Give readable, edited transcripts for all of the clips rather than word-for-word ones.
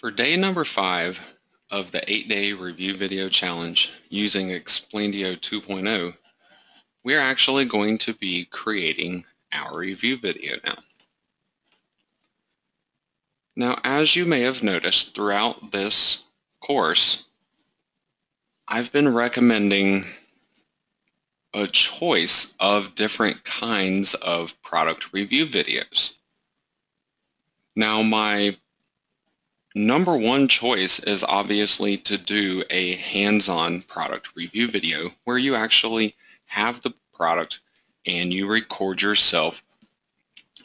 For day number 5 of the 8-day review video challenge using Explaindio 2.0, we are actually going to be creating our review video now. Now, as you may have noticed throughout this course, I've been recommending a choice of different kinds of product review videos. Now, my number one choice is obviously to do a hands-on product review video where you actually have the product and you record yourself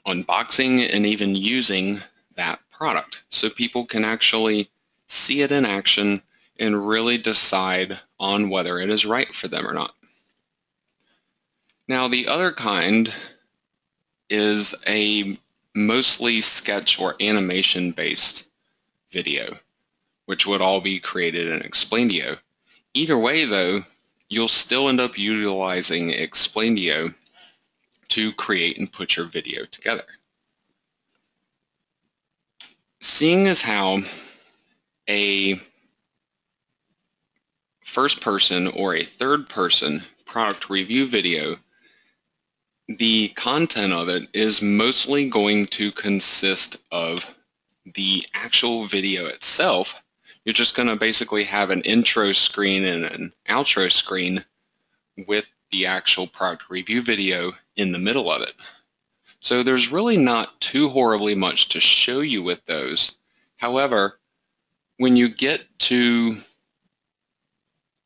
unboxing and even using that product so people can actually see it in action and really decide on whether it is right for them or not. Now, the other kind is a mostly sketch or animation based video, which would all be created in Explaindio. Either way, though, you'll still end up utilizing Explaindio to create and put your video together. Seeing as how a first person or a third person product review video, the content of it is mostly going to consist of the actual video itself. You're just going to basically have an intro screen and an outro screen with the actual product review video in the middle of it. So there's really not too horribly much to show you with those. However, when you get to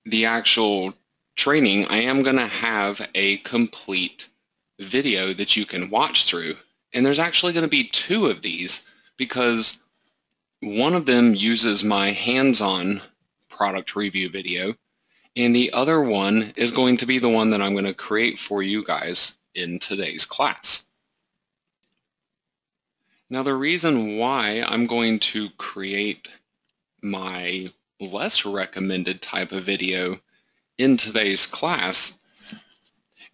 the actual training, I am going to have a complete video that you can watch through. And there's actually going to be two of these because one of them uses my hands-on product review video, and the other one is going to be the one that I'm going to create for you guys in today's class. Now, the reason why I'm going to create my less recommended type of video in today's class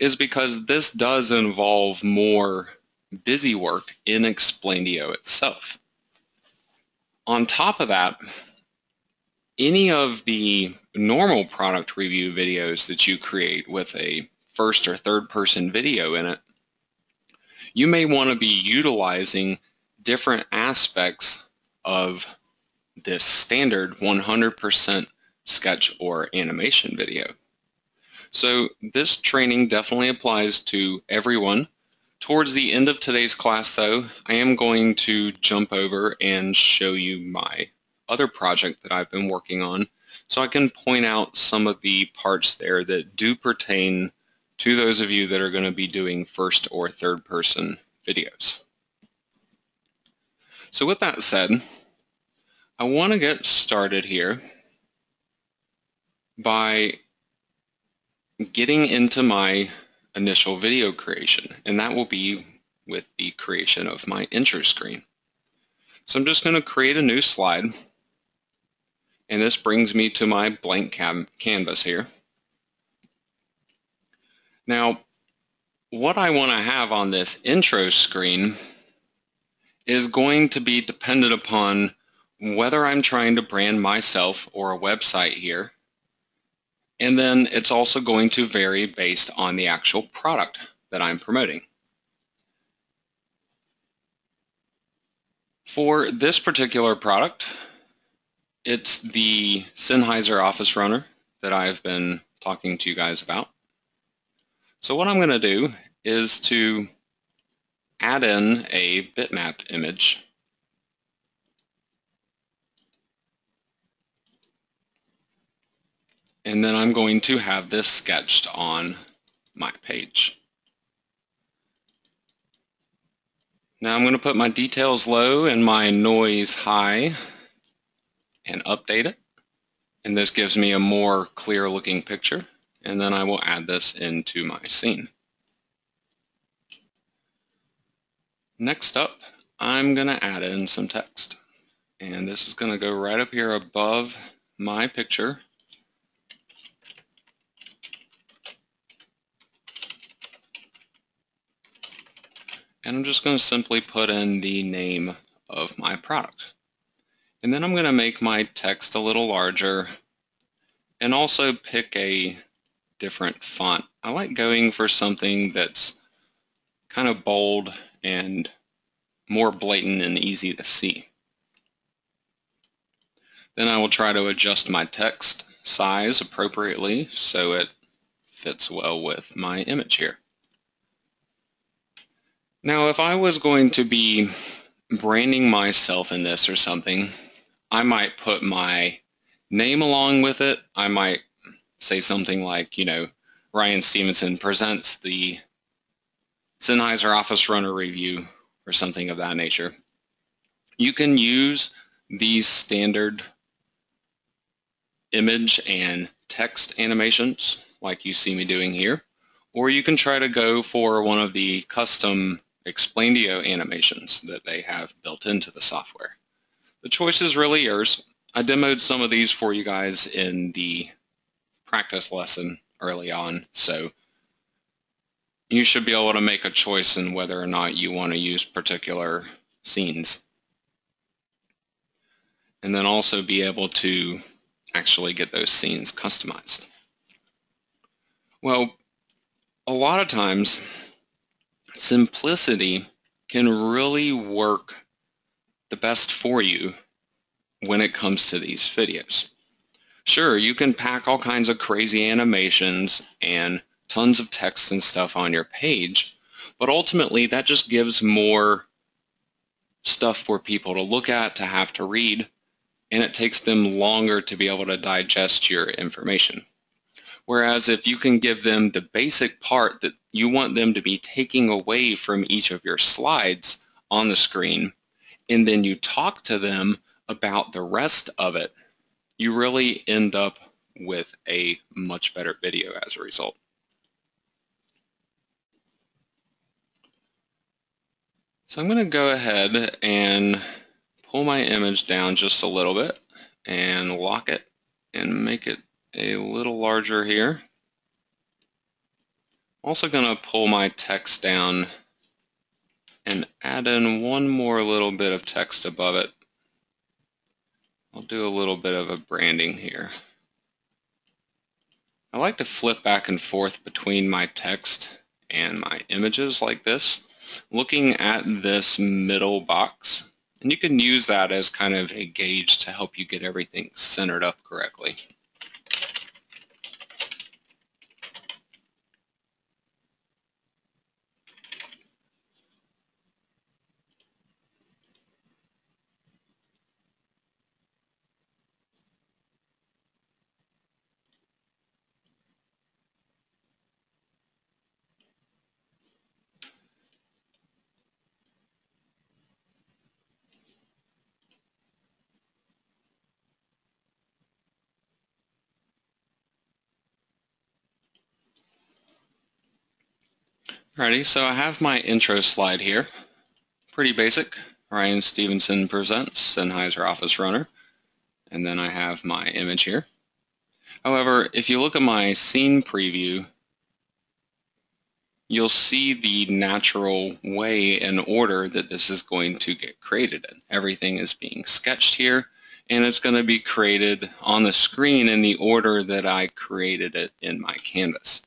is because this does involve more busy work in Explaindio itself. On top of that, any of the normal product review videos that you create with a first or third person video in it, you may want to be utilizing different aspects of this standard 100% sketch or animation video. So this training definitely applies to everyone. Towards the end of today's class, though, I am going to jump over and show you my other project that I've been working on, so I can point out some of the parts there that do pertain to those of you that are going to be doing first or third person videos. So with that said, I want to get started here by getting into my initial video creation, and that will be with the creation of my intro screen. So I'm just going to create a new slide, and this brings me to my blank canvas here. Now, what I want to have on this intro screen is going to be dependent upon whether I'm trying to brand myself or a website here. And then it's also going to vary based on the actual product that I'm promoting. For this particular product, it's the Sennheiser Office Runner that I've been talking to you guys about. So what I'm going to do is to add in a bitmap image. And then I'm going to have this sketched on my page. Now I'm going to put my details low and my noise high and update it. And this gives me a more clear looking picture. And then I will add this into my scene. Next up, I'm going to add in some text. And this is going to go right up here above my picture. And I'm just going to simply put in the name of my product. And then I'm going to make my text a little larger and also pick a different font. I like going for something that's kind of bold and more blatant and easy to see. Then I will try to adjust my text size appropriately so it fits well with my image here. Now, if I was going to be branding myself in this or something, I might put my name along with it. I might say something like, Ryan Stevenson presents the Sennheiser Office Runner review or something of that nature. You can use these standard image and text animations like you see me doing here, or you can try to go for one of the custom Explaindio animations that they have built into the software. The choice is really yours. I demoed some of these for you guys in the practice lesson early on, so you should be able to make a choice in whether or not you want to use particular scenes. And then also be able to actually get those scenes customized. Well, a lot of times, simplicity can really work the best for you when it comes to these videos. Sure, you can pack all kinds of crazy animations and tons of text and stuff on your page, but ultimately that just gives more stuff for people to look at, to have to read, and it takes them longer to be able to digest your information. Whereas if you can give them the basic part that you want them to be taking away from each of your slides on the screen, and then you talk to them about the rest of it, you really end up with a much better video as a result. So I'm going to go ahead and pull my image down just a little bit and lock it and make it a little larger here. I'm also going to pull my text down and add in one more little bit of text above it. I'll do a little bit of a branding here. I like to flip back and forth between my text and my images like this, looking at this middle box. And you can use that as kind of a gauge to help you get everything centered up correctly. Alrighty, so I have my intro slide here. Pretty basic. Ryan Stevenson presents Sennheiser Office Runner. And then I have my image here. However, if you look at my scene preview, you'll see the natural way and order that this is going to get created in. Everything is being sketched here, and it's going to be created on the screen in the order that I created it in my canvas.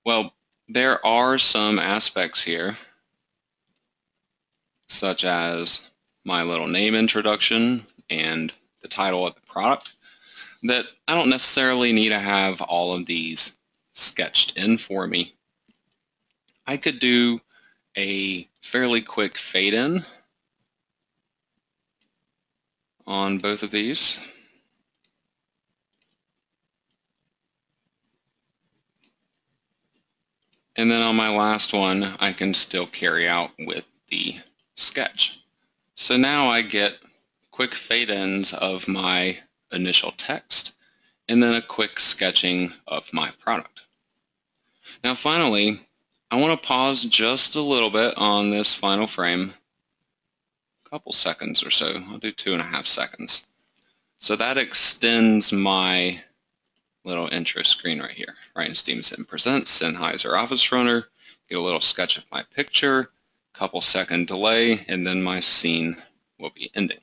Well, there are some aspects here, such as my little name introduction and the title of the product, that I don't necessarily need to have all of these sketched in for me. I could do a fairly quick fade in on both of these. And then on my last one, I can still carry out with the sketch. So now I get quick fade ins of my initial text and then a quick sketching of my product. Now finally, I want to pause just a little bit on this final frame, a couple seconds or so. I'll do 2.5 seconds. So that extends my little intro screen right here. Ryan Stevenson presents Sennheiser Office Runner. Get a little sketch of my picture, couple second delay, and then my scene will be ending.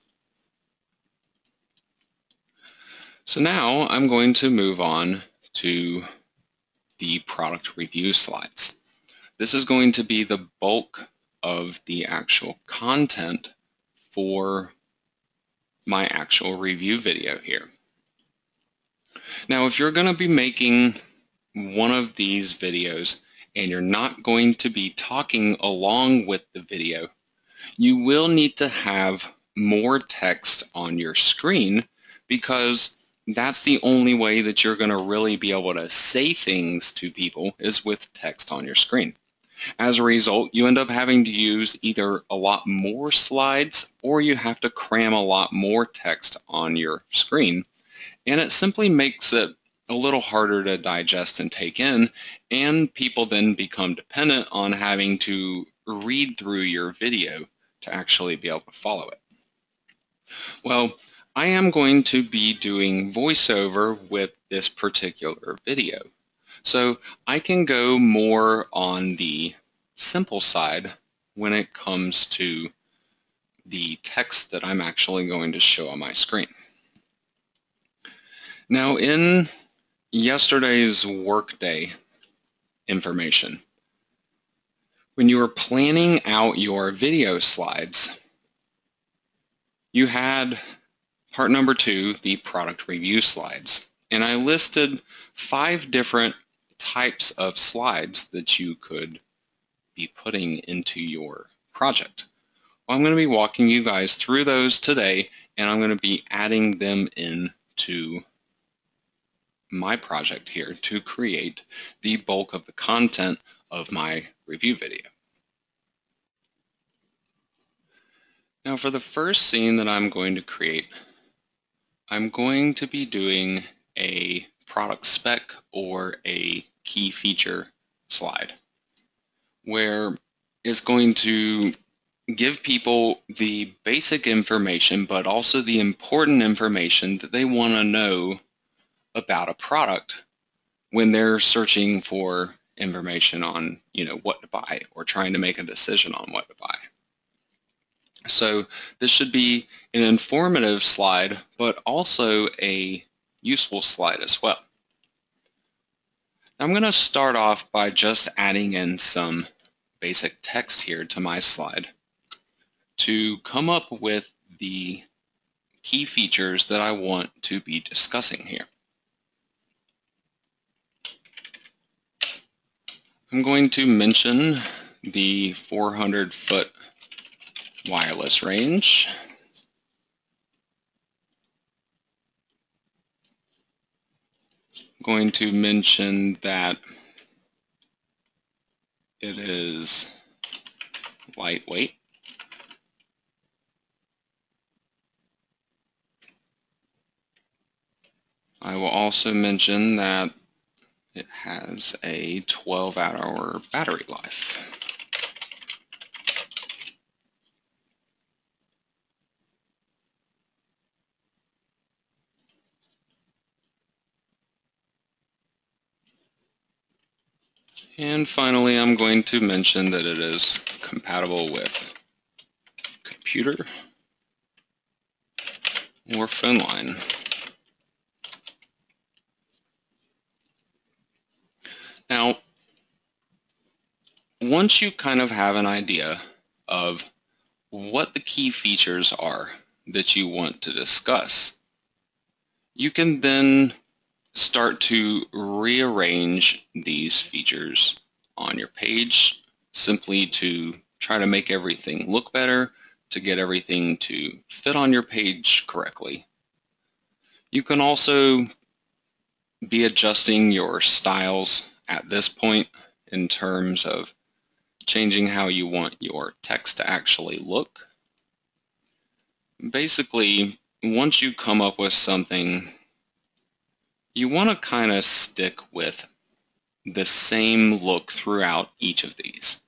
So now I'm going to move on to the product review slides. This is going to be the bulk of the actual content for my actual review video here. Now, if you're going to be making one of these videos and you're not going to be talking along with the video, you will need to have more text on your screen, because that's the only way that you're going to really be able to say things to people is with text on your screen. As a result, you end up having to use either a lot more slides or you have to cram a lot more text on your screen. And it simply makes it a little harder to digest and take in, and people then become dependent on having to read through your video to actually be able to follow it. Well, I am going to be doing voiceover with this particular video. So I can go more on the simple side when it comes to the text that I'm actually going to show on my screen. Now, in yesterday's workday information, when you were planning out your video slides, you had part number 2, the product review slides. And I listed 5 different types of slides that you could be putting into your project. Well, I'm going to be walking you guys through those today, and I'm going to be adding them into my project here to create the bulk of the content of my review video. Now, for the first scene that I'm going to create, I'm going to be doing a product spec or a key feature slide, where it's going to give people the basic information, but also the important information that they want to know about a product when they're searching for information on, what to buy or trying to make a decision on what to buy. So this should be an informative slide, but also a useful slide as well. I'm going to start off by just adding in some basic text here to my slide to come up with the key features that I want to be discussing here. I'm going to mention the 400-foot wireless range. I'm going to mention that it is lightweight. I will also mention that it has a 12-hour battery life. And finally, I'm going to mention that it is compatible with computer or phone line. Now, once you kind of have an idea of what the key features are that you want to discuss, you can then start to rearrange these features on your page simply to try to make everything look better, to get everything to fit on your page correctly. You can also be adjusting your styles at this point in terms of changing how you want your text to actually look. Basically, once you come up with something, you want to kind of stick with the same look throughout each of these.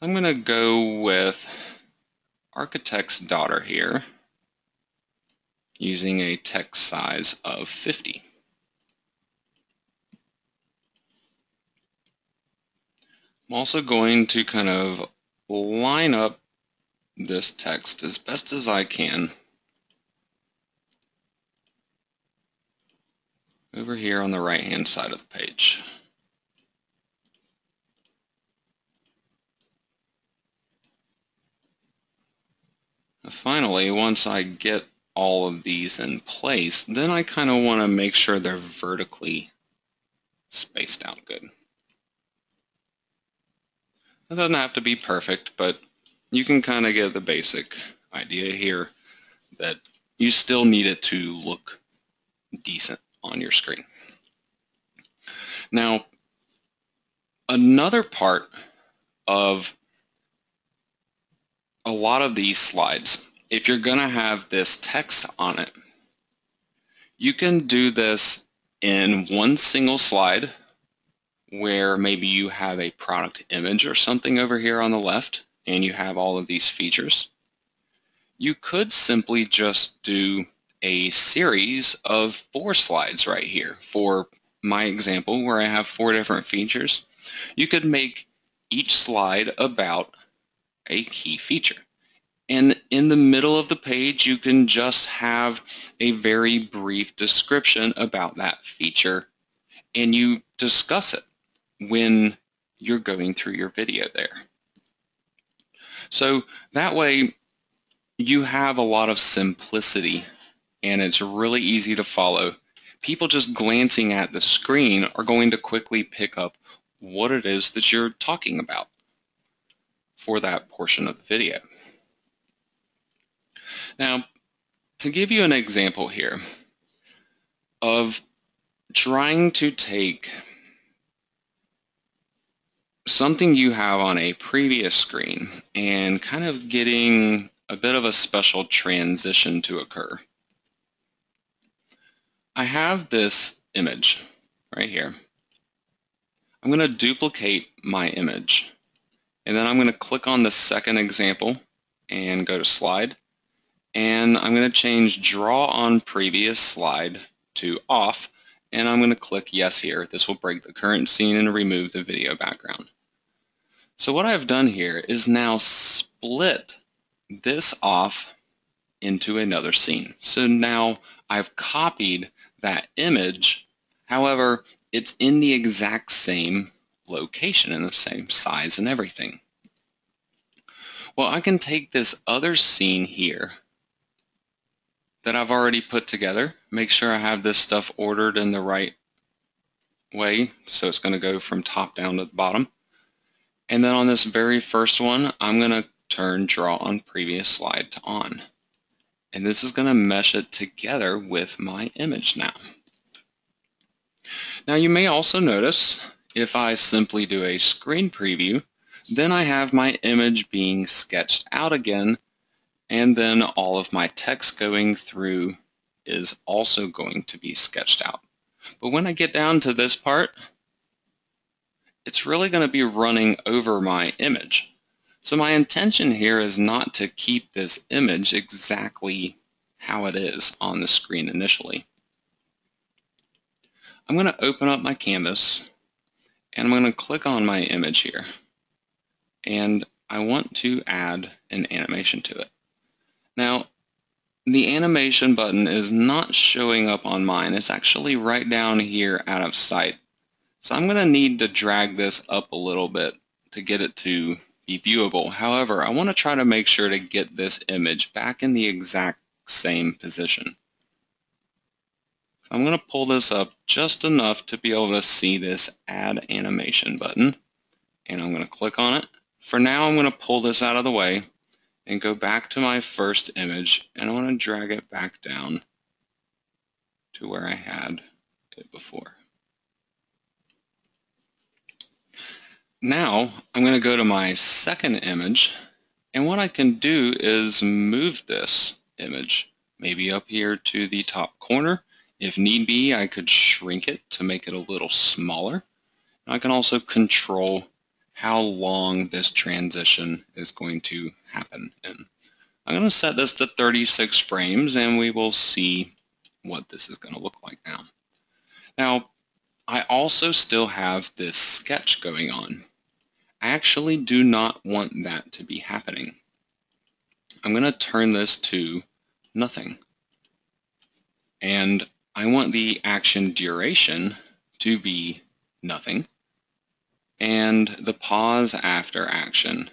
I'm going to go with Architect's Daughter here, using a text size of 50. I'm also going to kind of line up this text as best as I can over here on the right-hand side of the page. Finally, once I get all of these in place, then I kind of want to make sure they're vertically spaced out good. It doesn't have to be perfect, but you can kind of get the basic idea here that you still need it to look decent on your screen. Now, another part of a lot of these slides, if you're going to have this text on it, you can do this in one single slide where maybe you have a product image or something over here on the left and you have all of these features. You could simply just do a series of 4 slides right here. For my example, where I have 4 different features, you could make each slide about a key feature. And in the middle of the page, you can just have a very brief description about that feature, and you discuss it when you're going through your video there. So that way, you have a lot of simplicity, and it's really easy to follow. People just glancing at the screen are going to quickly pick up what it is that you're talking about for that portion of the video. Now, to give you an example here of trying to take something you have on a previous screen and kind of getting a bit of a special transition to occur. I have this image right here. I'm going to duplicate my image, and then I'm going to click on the second example and go to slide, and I'm going to change draw on previous slide to off, and I'm going to click yes here. This will break the current scene and remove the video background. So what I've done here is now split this off into another scene. So now I've copied that image, however, it's in the exact same location and the same size and everything. Well, I can take this other scene here that I've already put together, make sure I have this stuff ordered in the right way, so it's going to go from top down to the bottom. And then on this very first one, I'm going to turn draw on previous slide to on. And this is going to mesh it together with my image now. Now you may also notice if I simply do a screen preview, then I have my image being sketched out again, and then all of my text going through is also going to be sketched out. But when I get down to this part, it's really going to be running over my image. So my intention here is not to keep this image exactly how it is on the screen initially. I'm going to open up my canvas, and I'm going to click on my image here, and I want to add an animation to it. Now, the animation button is not showing up on mine. It's actually right down here out of sight. So I'm going to need to drag this up a little bit to get it to be viewable. However, I want to try to make sure to get this image back in the exact same position. So I'm going to pull this up just enough to be able to see this Add Animation button, and I'm going to click on it. For now, I'm going to pull this out of the way and go back to my first image, and I want to drag it back down to where I had it before. Now I'm going to go to my second image, and what I can do is move this image maybe up here to the top corner. If need be, I could shrink it to make it a little smaller. And I can also control how long this transition is going to happen in. I'm going to set this to 36 frames, and we will see what this is going to look like now. Now, I also still have this sketch going on. I actually do not want that to be happening. I'm going to turn this to nothing. And I want the action duration to be nothing, and the pause after action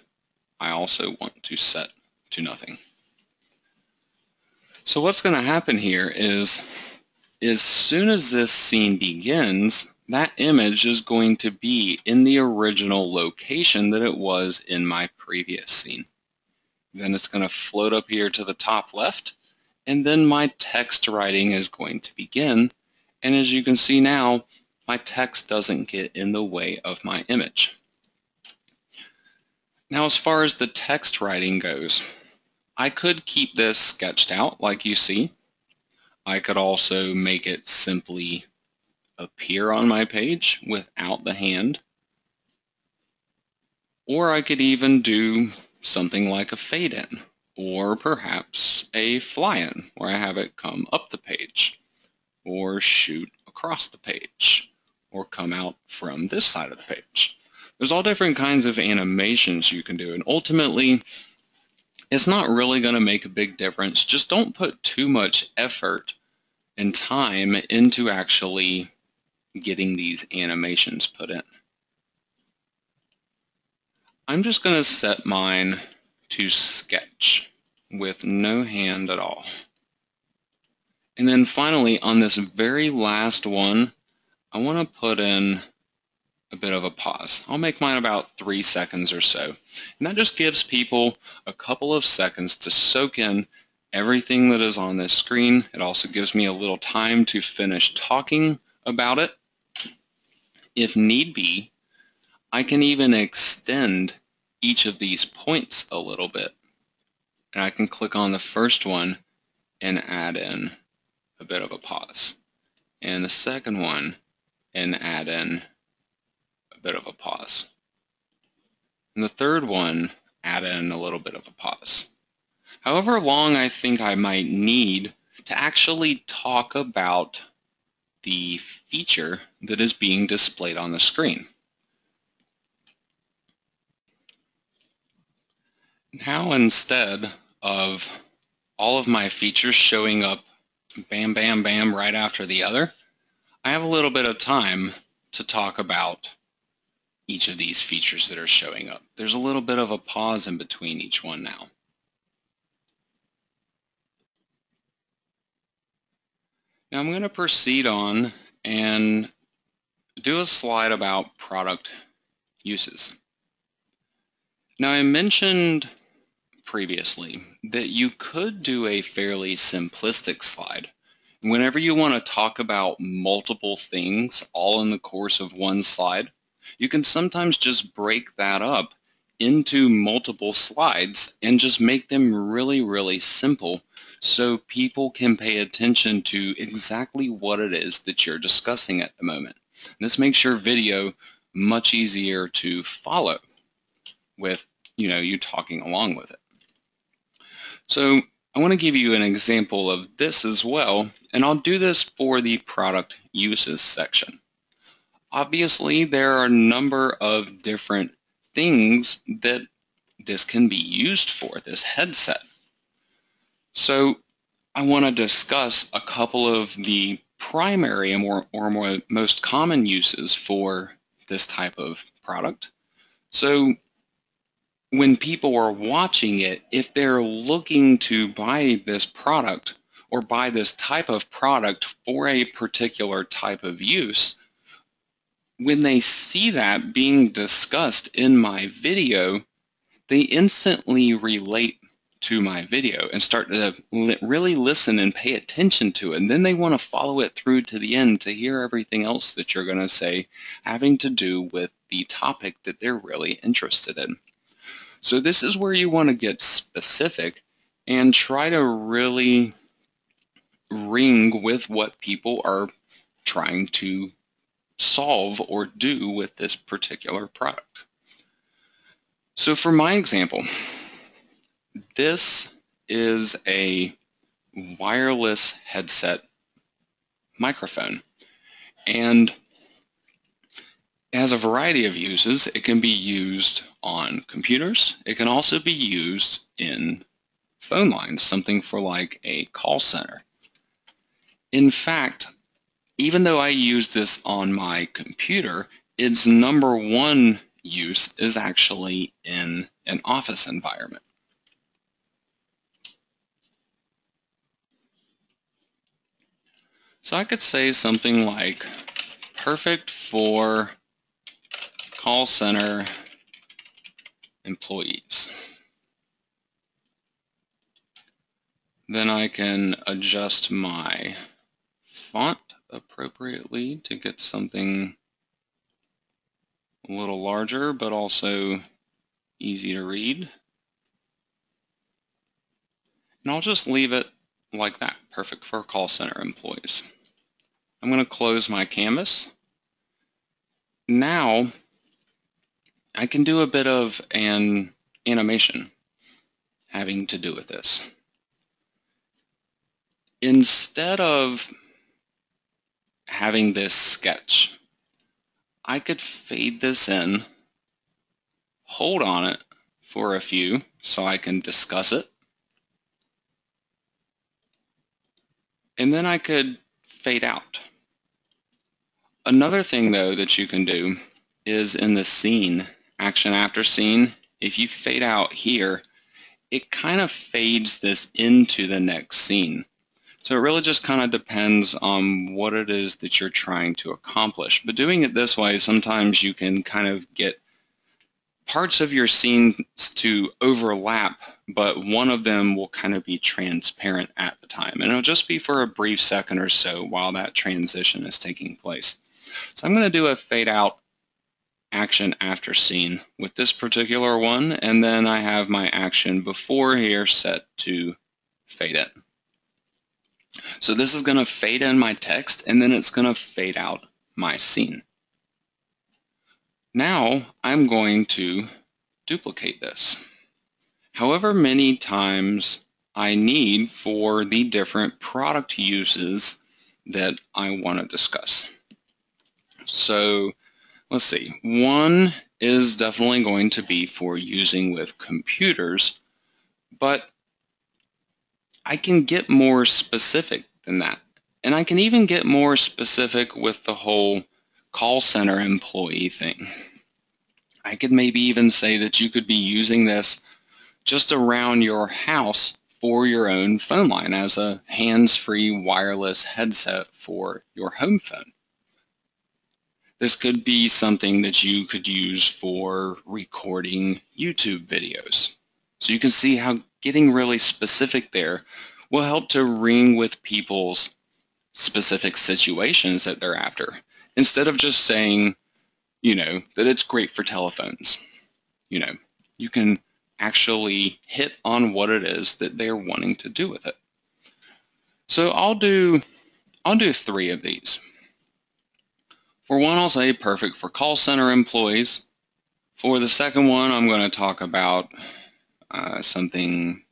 I also want to set to nothing. So what's going to happen here is, as soon as this scene begins, that image is going to be in the original location that it was in my previous scene. Then it's going to float up here to the top left, and then my text writing is going to begin. And as you can see now, my text doesn't get in the way of my image. Now, as far as the text writing goes, I could keep this sketched out like you see. I could also make it simply appear on my page without the hand. Or I could even do something like a fade in, or perhaps a fly in, where I have it come up the page, or shoot across the page, or come out from this side of the page. There's all different kinds of animations you can do, and ultimately, it's not really going to make a big difference. Just don't put too much effort and time into actually getting these animations put in. I'm just going to set mine to sketch with no hand at all. And then finally, on this very last one, I want to put in a bit of a pause. I'll make mine about 3 seconds or so. And that just gives people a couple of seconds to soak in everything that is on this screen. It also gives me a little time to finish talking about it. If need be, I can even extend each of these points a little bit. And I can click on the first one and add in a bit of a pause. And the second one and add in a bit of a pause. And the third one, add in a little bit of a pause. However long I think I might need to actually talk about the feature that is being displayed on the screen. Now, instead of all of my features showing up bam, bam, bam right after the other, I have a little bit of time to talk about each of these features that are showing up. There's a little bit of a pause in between each one now. Now I'm going to proceed on and do a slide about product uses. Now I mentioned previously that you could do a fairly simplistic slide. Whenever you want to talk about multiple things all in the course of one slide, you can sometimes just break that up into multiple slides and just make them really, really simple so people can pay attention to exactly what it is that you're discussing at the moment. This makes your video much easier to follow with, you talking along with it. So I want to give you an example of this as well, and I'll do this for the product uses section. Obviously, there are a number of different things that this can be used for, this headset. So I want to discuss a couple of the primary or most common uses for this type of product. So when people are watching it, if they're looking to buy this product or buy this type of product for a particular type of use, when they see that being discussed in my video, they instantly relate to my video and start to really listen and pay attention to it. And then they want to follow it through to the end to hear everything else that you're going to say having to do with the topic that they're really interested in. So this is where you want to get specific and try to really ring with what people are trying to solve or do with this particular product. So for my example, this is a wireless headset microphone, and it has a variety of uses. It can be used on computers. It can also be used in phone lines, something for like a call center. In fact, even though I use this on my computer, its number one use is actually in an office environment. So I could say something like, perfect for call center employees. Then I can adjust my font appropriately to get something a little larger, but also easy to read. And I'll just leave it like that, perfect for call center employees. I'm going to close my canvas. Now I can do a bit of an animation having to do with this. Instead of having this sketch, I could fade this in, hold on it for a few so I can discuss it, and then I could fade out. Another thing though that you can do is in the scene, action after scene, if you fade out here, it kind of fades this into the next scene. So it really just kind of depends on what it is that you're trying to accomplish. But doing it this way, sometimes you can kind of get parts of your scenes to overlap, but one of them will kind of be transparent at the time. And it'll just be for a brief second or so while that transition is taking place. So I'm going to do a fade out action after scene with this particular one, and then I have my action before here set to fade in. So this is going to fade in my text, and then it's going to fade out my scene. Now I'm going to duplicate this however many times I need for the different product uses that I want to discuss. So let's see, one is definitely going to be for using with computers, but I can get more specific than that. And I can even get more specific with the whole call center employee thing. I could maybe even say that you could be using this just around your house for your own phone line as a hands-free wireless headset for your home phone. This could be something that you could use for recording YouTube videos. So you can see how getting really specific there will help to ring with people's specific situations that they're after. Instead of just saying, that it's great for telephones. You can actually hit on what it is that they're wanting to do with it. So I'll do 3 of these. For one, I'll say perfect for call center employees. For the second one, I'm going to talk about something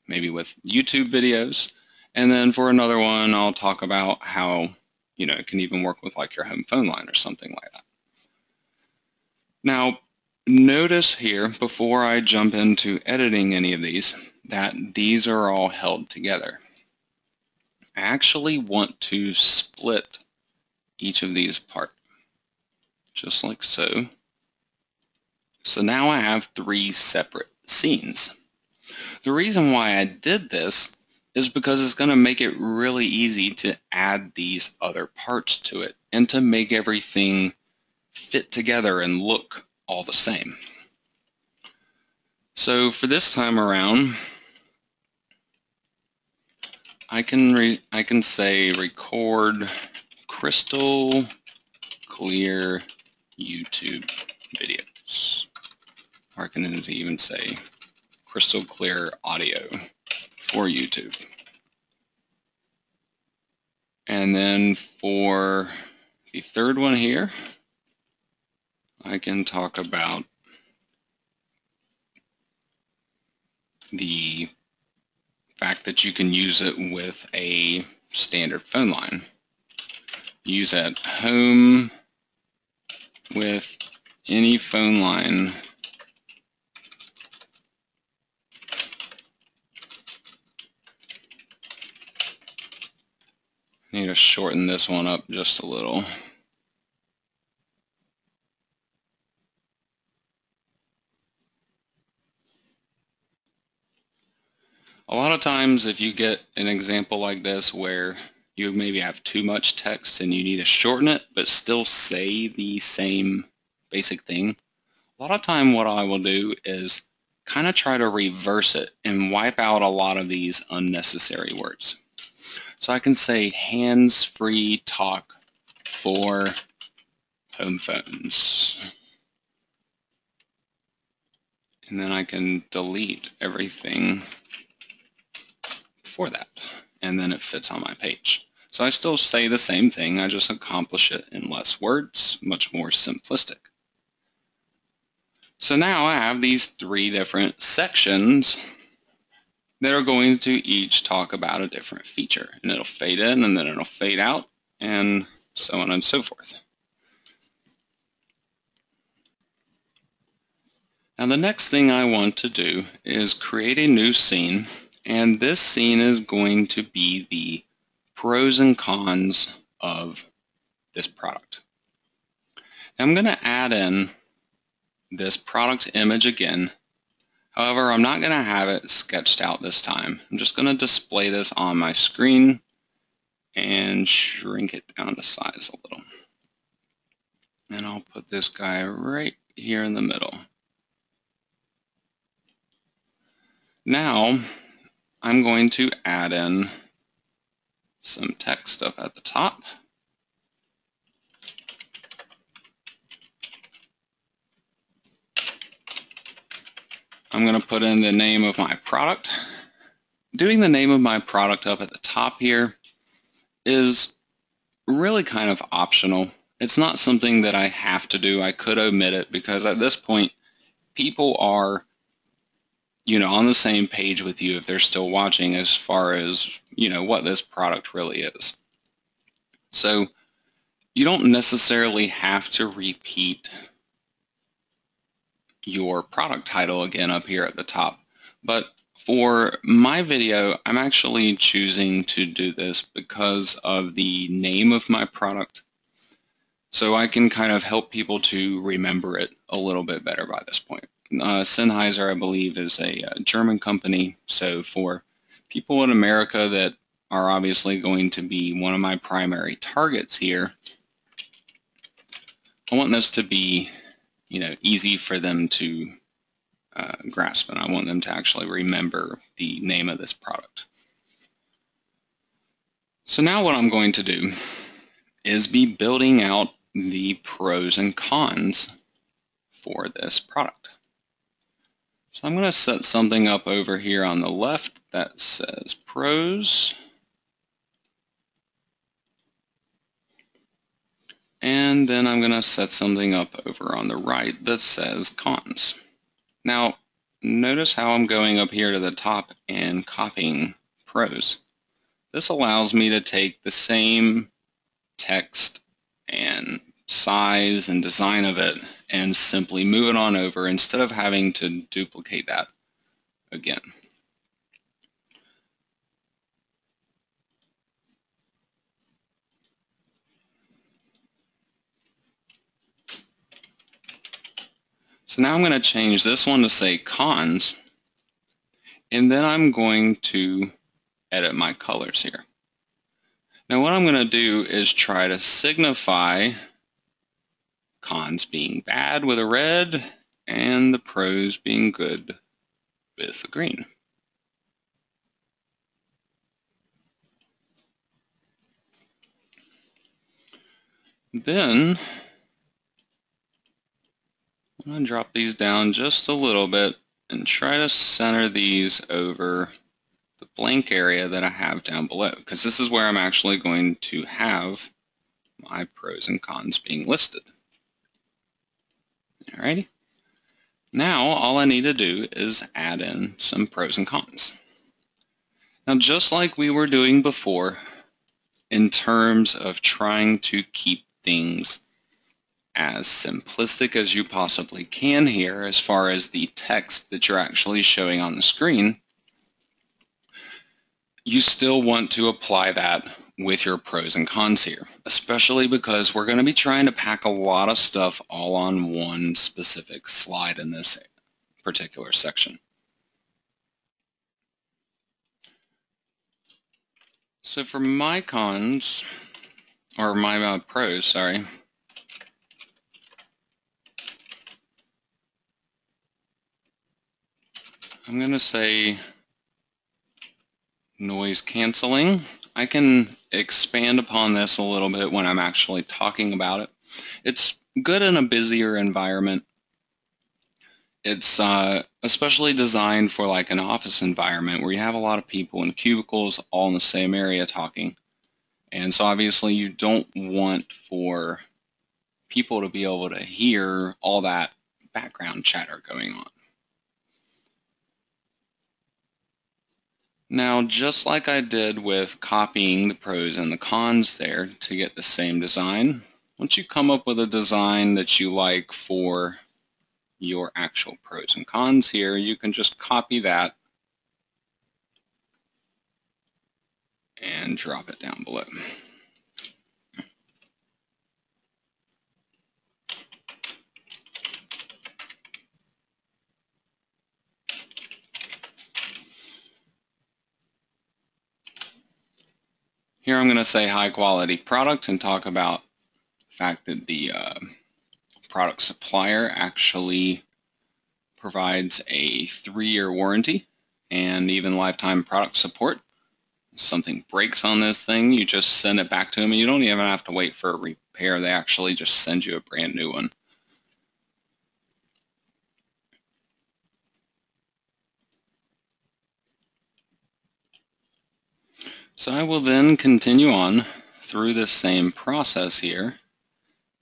maybe with YouTube videos. And then for another one, I'll talk about how, it can even work with like your home phone line or something like that. Now, notice here, before I jump into editing any of these, that these are all held together. I actually want to split each of these apart, just like so. So now I have 3 separate scenes. The reason why I did this is because it's going to make it really easy to add these other parts to it and to make everything fit together and look all the same. So for this time around, I can say record crystal clear YouTube videos. Or I can even say crystal clear audio for YouTube. And then for the third one here, I can talk about the fact that you can use it with a standard phone line. Use at home with any phone line need to shorten this one up just a little. A lot of times if you get an example like this where you maybe have too much text and you need to shorten it but still say the same basic thing, a lot of time what I will do is kind of try to reverse it and wipe out a lot of these unnecessary words. So I can say hands-free talk for home phones. And then I can delete everything for that. And then it fits on my page. So I still say the same thing, I just accomplish it in less words, much more simplistic. So now I have these 3 different sections that are going to each talk about a different feature. And it'll fade in and then it'll fade out and so on and so forth. Now the next thing I want to do is create a new scene, and this scene is going to be the pros and cons of this product. I'm going to add in this product image again. However, I'm not going to have it sketched out this time. I'm just going to display this on my screen and shrink it down to size a little. And I'll put this guy right here in the middle. Now, I'm going to add in some text up at the top. I'm going to put in the name of my product. Doing the name of my product up at the top here is really kind of optional. It's not something that I have to do. I could omit it because at this point, people are, on the same page with you if they're still watching as far as, what this product really is. So you don't necessarily have to repeat your product title again up here at the top. But for my video, I'm actually choosing to do this because of the name of my product. So I can kind of help people to remember it a little bit better by this point. Sennheiser, I believe, is a German company. So for people in America that are obviously going to be one of my primary targets here, I want this to be, easy for them to grasp, and I want them to actually remember the name of this product. So now what I'm going to do is be building out the pros and cons for this product. So I'm going to set something up over here on the left that says pros, and then I'm going to set something up over on the right that says cons. Now notice how I'm going up here to the top and copying pros. This allows me to take the same text and size and design of it and simply move it on over instead of having to duplicate that again. So now I'm going to change this one to say cons, and then I'm going to edit my colors here. Now what I'm going to do is try to signify cons being bad with a red and the pros being good with a green. Then I'm going to drop these down just a little bit and try to center these over the blank area that I have down below, because this is where I'm actually going to have my pros and cons being listed. Alrighty. Now all I need to do is add in some pros and cons. Now just like we were doing before, in terms of trying to keep things as simplistic as you possibly can here as far as the text that you're actually showing on the screen, you still want to apply that with your pros and cons here, especially because we're going to be trying to pack a lot of stuff all on one specific slide in this particular section. So for my cons, or my pros, sorry, I'm going to say noise canceling. I can expand upon this a little bit when I'm actually talking about it. It's good in a busier environment. It's especially designed for like an office environment where you have a lot of people in cubicles all in the same area talking. And so obviously you don't want for people to be able to hear all that background chatter going on. Now, just like I did with copying the pros and the cons there to get the same design, once you come up with a design that you like for your actual pros and cons here, you can just copy that and drop it down below. Here I'm going to say high quality product and talk about the fact that the product supplier actually provides a 3-year warranty and even lifetime product support. If something breaks on this thing, you just send it back to them and you don't even have to wait for a repair. They actually just send you a brand new one. So I will then continue on through this same process here,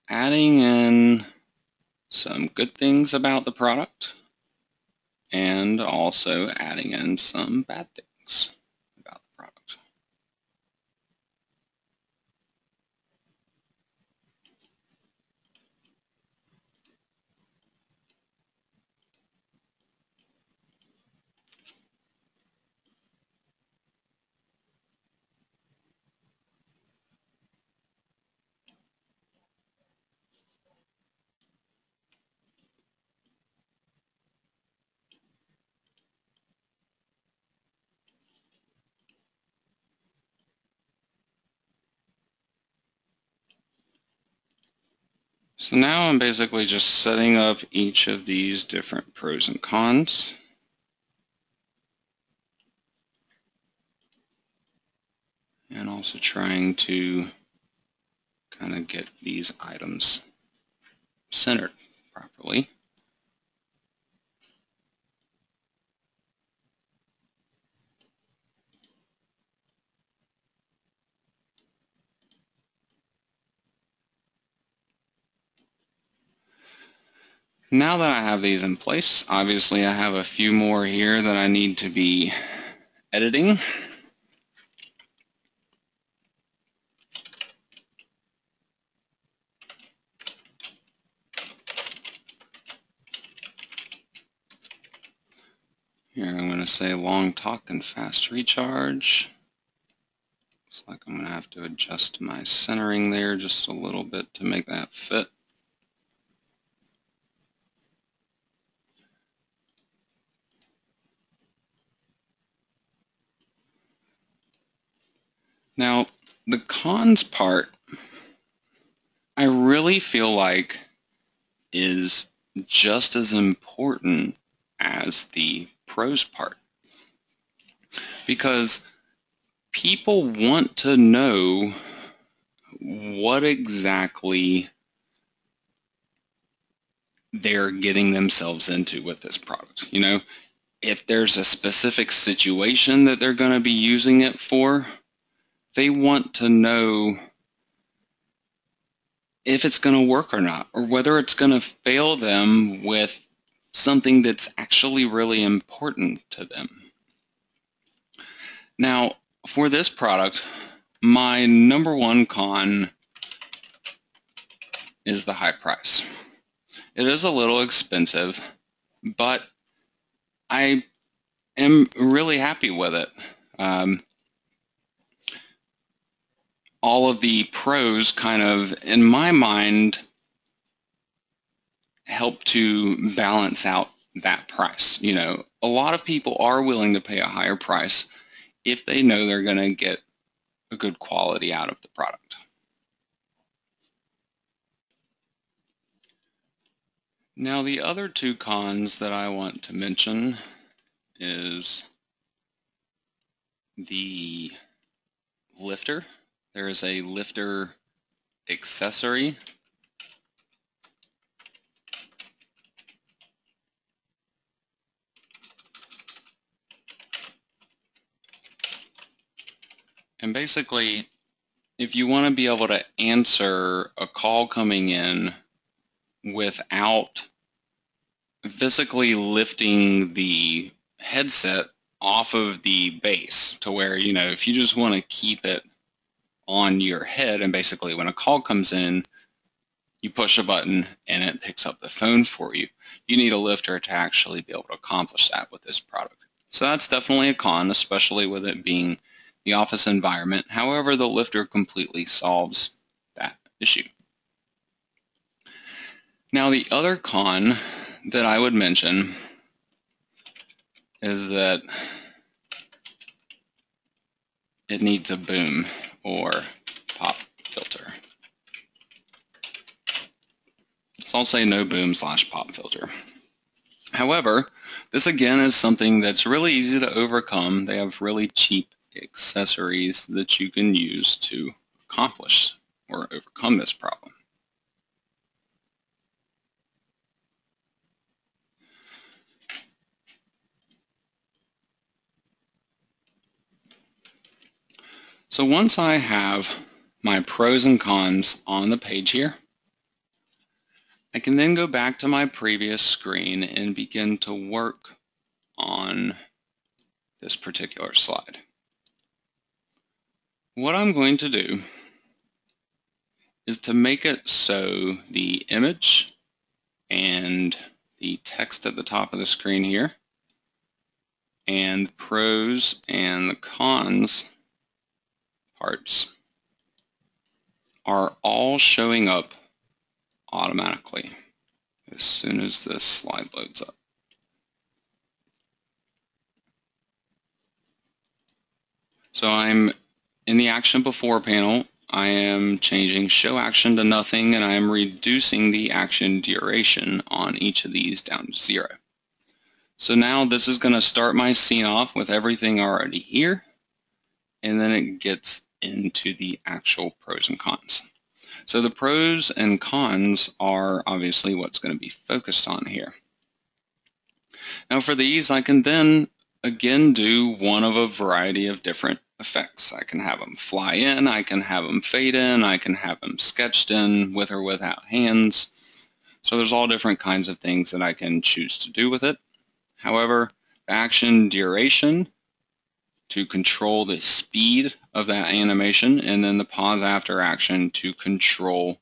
adding in some good things about the product and also adding in some bad things about the product. So now I'm basically just setting up each of these different pros and cons. And also trying to kind of get these items centered properly. Now that I have these in place, obviously I have a few more here that I need to be editing. Here I'm going to say long talk and fast recharge. Looks like I'm going to have to adjust my centering there just a little bit to make that fit. Now, the cons part, I really feel like is just as important as the pros part, because people want to know what exactly they're getting themselves into with this product. You know, if there's a specific situation that they're going to be using it for, they want to know if it's going to work or not, or whether it's going to fail them with something that's actually really important to them. Now, for this product, my number one con is the high price. It is a little expensive, but I am really happy with it. all of the pros kind of, in my mind, help to balance out that price. You know, a lot of people are willing to pay a higher price if they know they're going to get a good quality out of the product. Now, the other two cons that I want to mention is the lifter. There is a lifter accessory. And basically, if you want to be able to answer a call coming in without physically lifting the headset off of the base to where, you know, if you just want to keep it on your head and basically when a call comes in, you push a button and it picks up the phone for you. You need a lifter to actually be able to accomplish that with this product. So that's definitely a con, especially with it being the office environment. However, the lifter completely solves that issue. Now, the other con that I would mention is that it needs a boom or pop filter. So I'll say no boom / pop filter. However, this again is something that's really easy to overcome. They have really cheap accessories that you can use to accomplish or overcome this problem. So once I have my pros and cons on the page here, I can then go back to my previous screen and begin to work on this particular slide. What I'm going to do is to make it so the image and the text at the top of the screen here and the pros and the cons parts are all showing up automatically as soon as this slide loads up. So I'm in the action before panel. I am changing show action to nothing, and I am reducing the action duration on each of these down to 0. So now this is going to start my scene off with everything already here, and then it gets into the actual pros and cons. So the pros and cons are obviously what's going to be focused on here. Now for these, I can then again do one of a variety of different effects. I can have them fly in, I can have them fade in, I can have them sketched in with or without hands. So there's all different kinds of things that I can choose to do with it. However, action duration to control the speed of that animation, and then the pause after action to control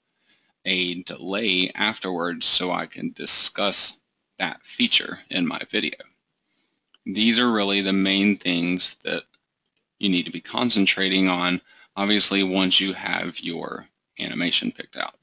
a delay afterwards so I can discuss that feature in my video. These are really the main things that you need to be concentrating on, obviously, once you have your animation picked out.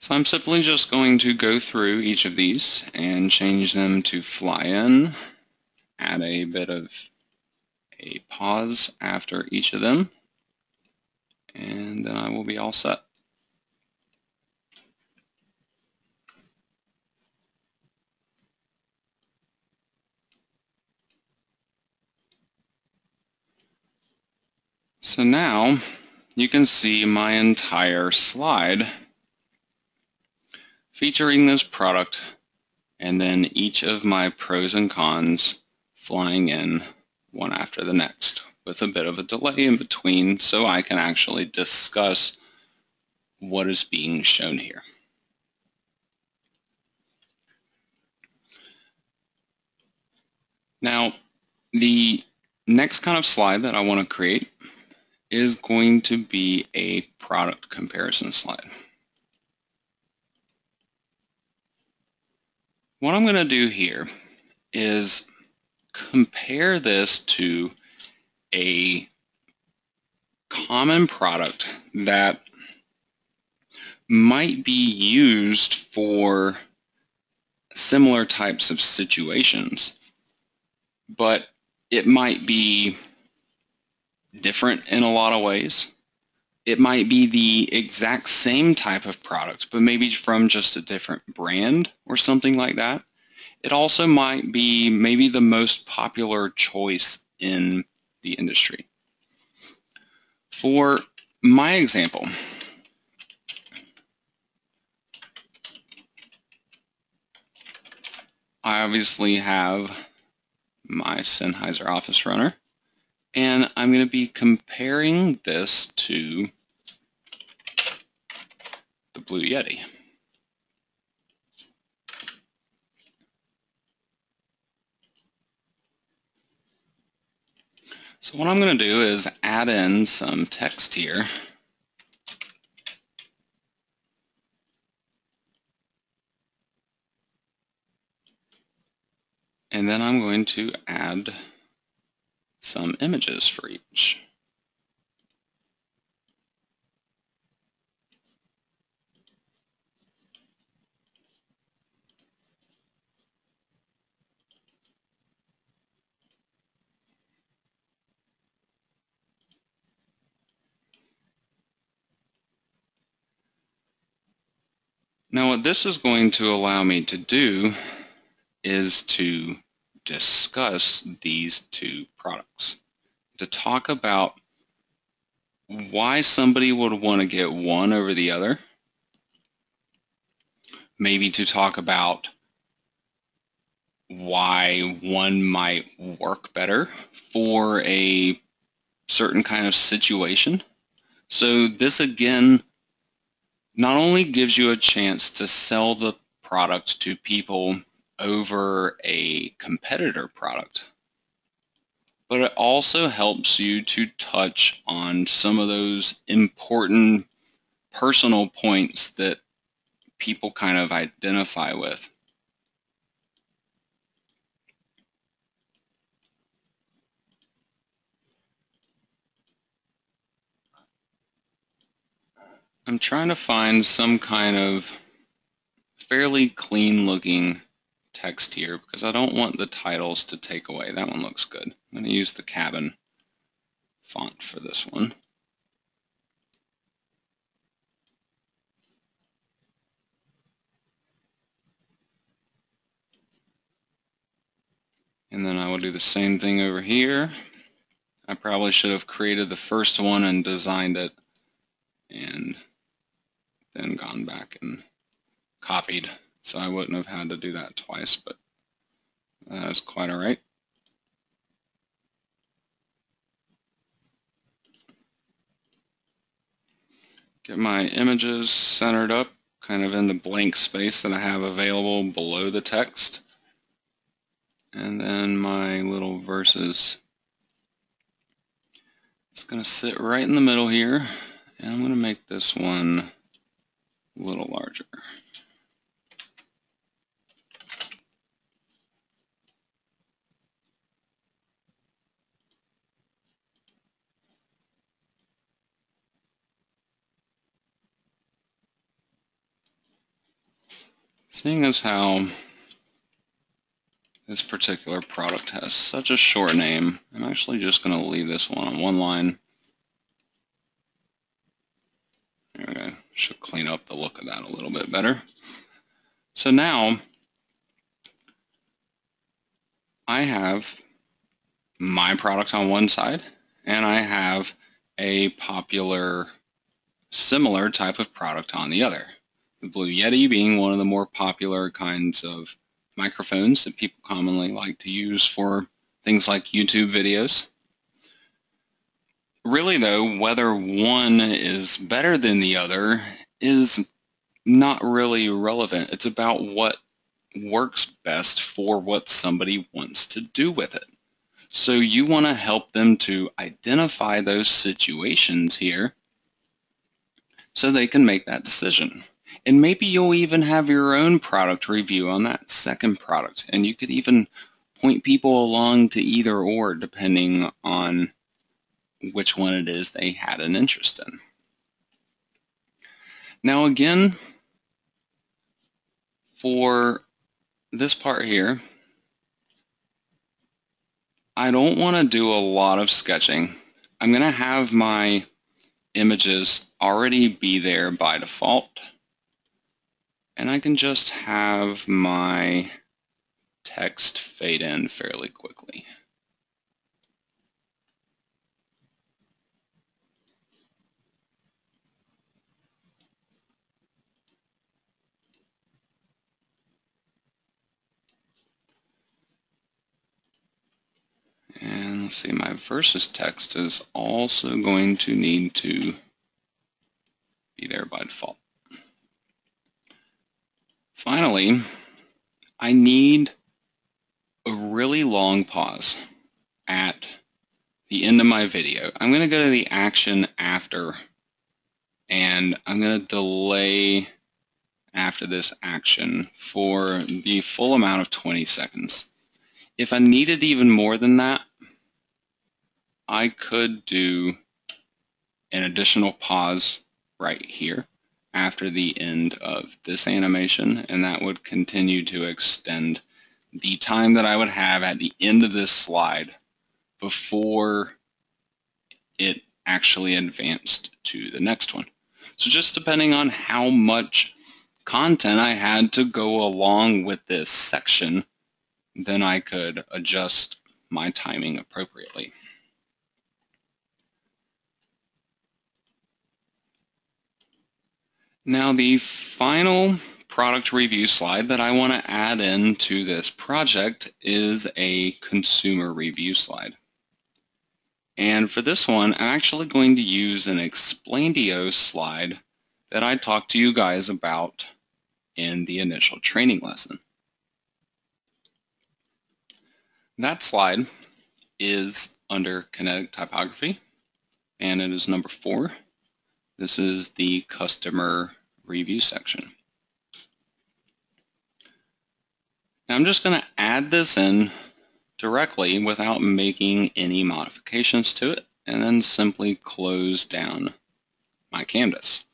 So I'm simply just going to go through each of these and change them to fly in, add a bit of a pause after each of them, and then I will be all set. So now you can see my entire slide featuring this product and then each of my pros and cons flying in one after the next with a bit of a delay in between so I can actually discuss what is being shown here. Now, the next kind of slide that I want to create is going to be a product comparison slide. What I'm going to do here is compare this to a common product that might be used for similar types of situations, but it might be different in a lot of ways. It might be the exact same type of product, but maybe from just a different brand or something like that. It also might be maybe the most popular choice in the industry. For my example, I obviously have my Sennheiser Office Runner, and I'm going to be comparing this to the Blue Yeti. So what I'm going to do is add in some text here. And then I'm going to add some images for each. Now what this is going to allow me to do is to discuss these two products, to talk about why somebody would want to get one over the other, maybe to talk about why one might work better for a certain kind of situation. So this again not only gives you a chance to sell the product to people over a competitor product, but it also helps you to touch on some of those important personal points that people kind of identify with. I'm trying to find some kind of fairly clean looking text here because I don't want the titles to take away. That one looks good. I'm going to use the Cabin font for this one. And then I will do the same thing over here. I probably should have created the first one and designed it and then gone back and copied. So I wouldn't have had to do that twice, but that's quite all right. Get my images centered up kind of in the blank space that I have available below the text. And then my little verses. It's going to sit right in the middle here, and I'm going to make this one a little larger. Seeing as how this particular product has such a short name, I'm actually just going to leave this one on one line. There we go. Should clean up the look of that a little bit better. So now I have my product on one side, and I have a popular similar type of product on the other. The Blue Yeti being one of the more popular kinds of microphones that people commonly like to use for things like YouTube videos. Really though, whether one is better than the other is not really relevant. It's about what works best for what somebody wants to do with it. So you want to help them to identify those situations here so they can make that decision. And maybe you'll even have your own product review on that second product, and you could even point people along to either or depending on which one it is they had an interest in. Now again, for this part here, I don't want to do a lot of sketching. I'm going to have my images already be there by default, and I can just have my text fade in fairly quickly. And let's see, my versus text is also going to need to be there by default. Finally, I need a really long pause at the end of my video. I'm going to go to the action after, and I'm going to delay after this action for the full amount of 20 seconds. If I needed even more than that, I could do an additional pause right here after the end of this animation, and that would continue to extend the time that I would have at the end of this slide before it actually advanced to the next one. So just depending on how much content I had to go along with this section, then I could adjust my timing appropriately. Now the final product review slide that I want to add into this project is a consumer review slide. And for this one, I'm actually going to use an Explaindio slide that I talked to you guys about in the initial training lesson. That slide is under kinetic typography, and it is number 4. This is the customer review section. Now I'm just going to add this in directly without making any modifications to it, and then simply close down my canvas.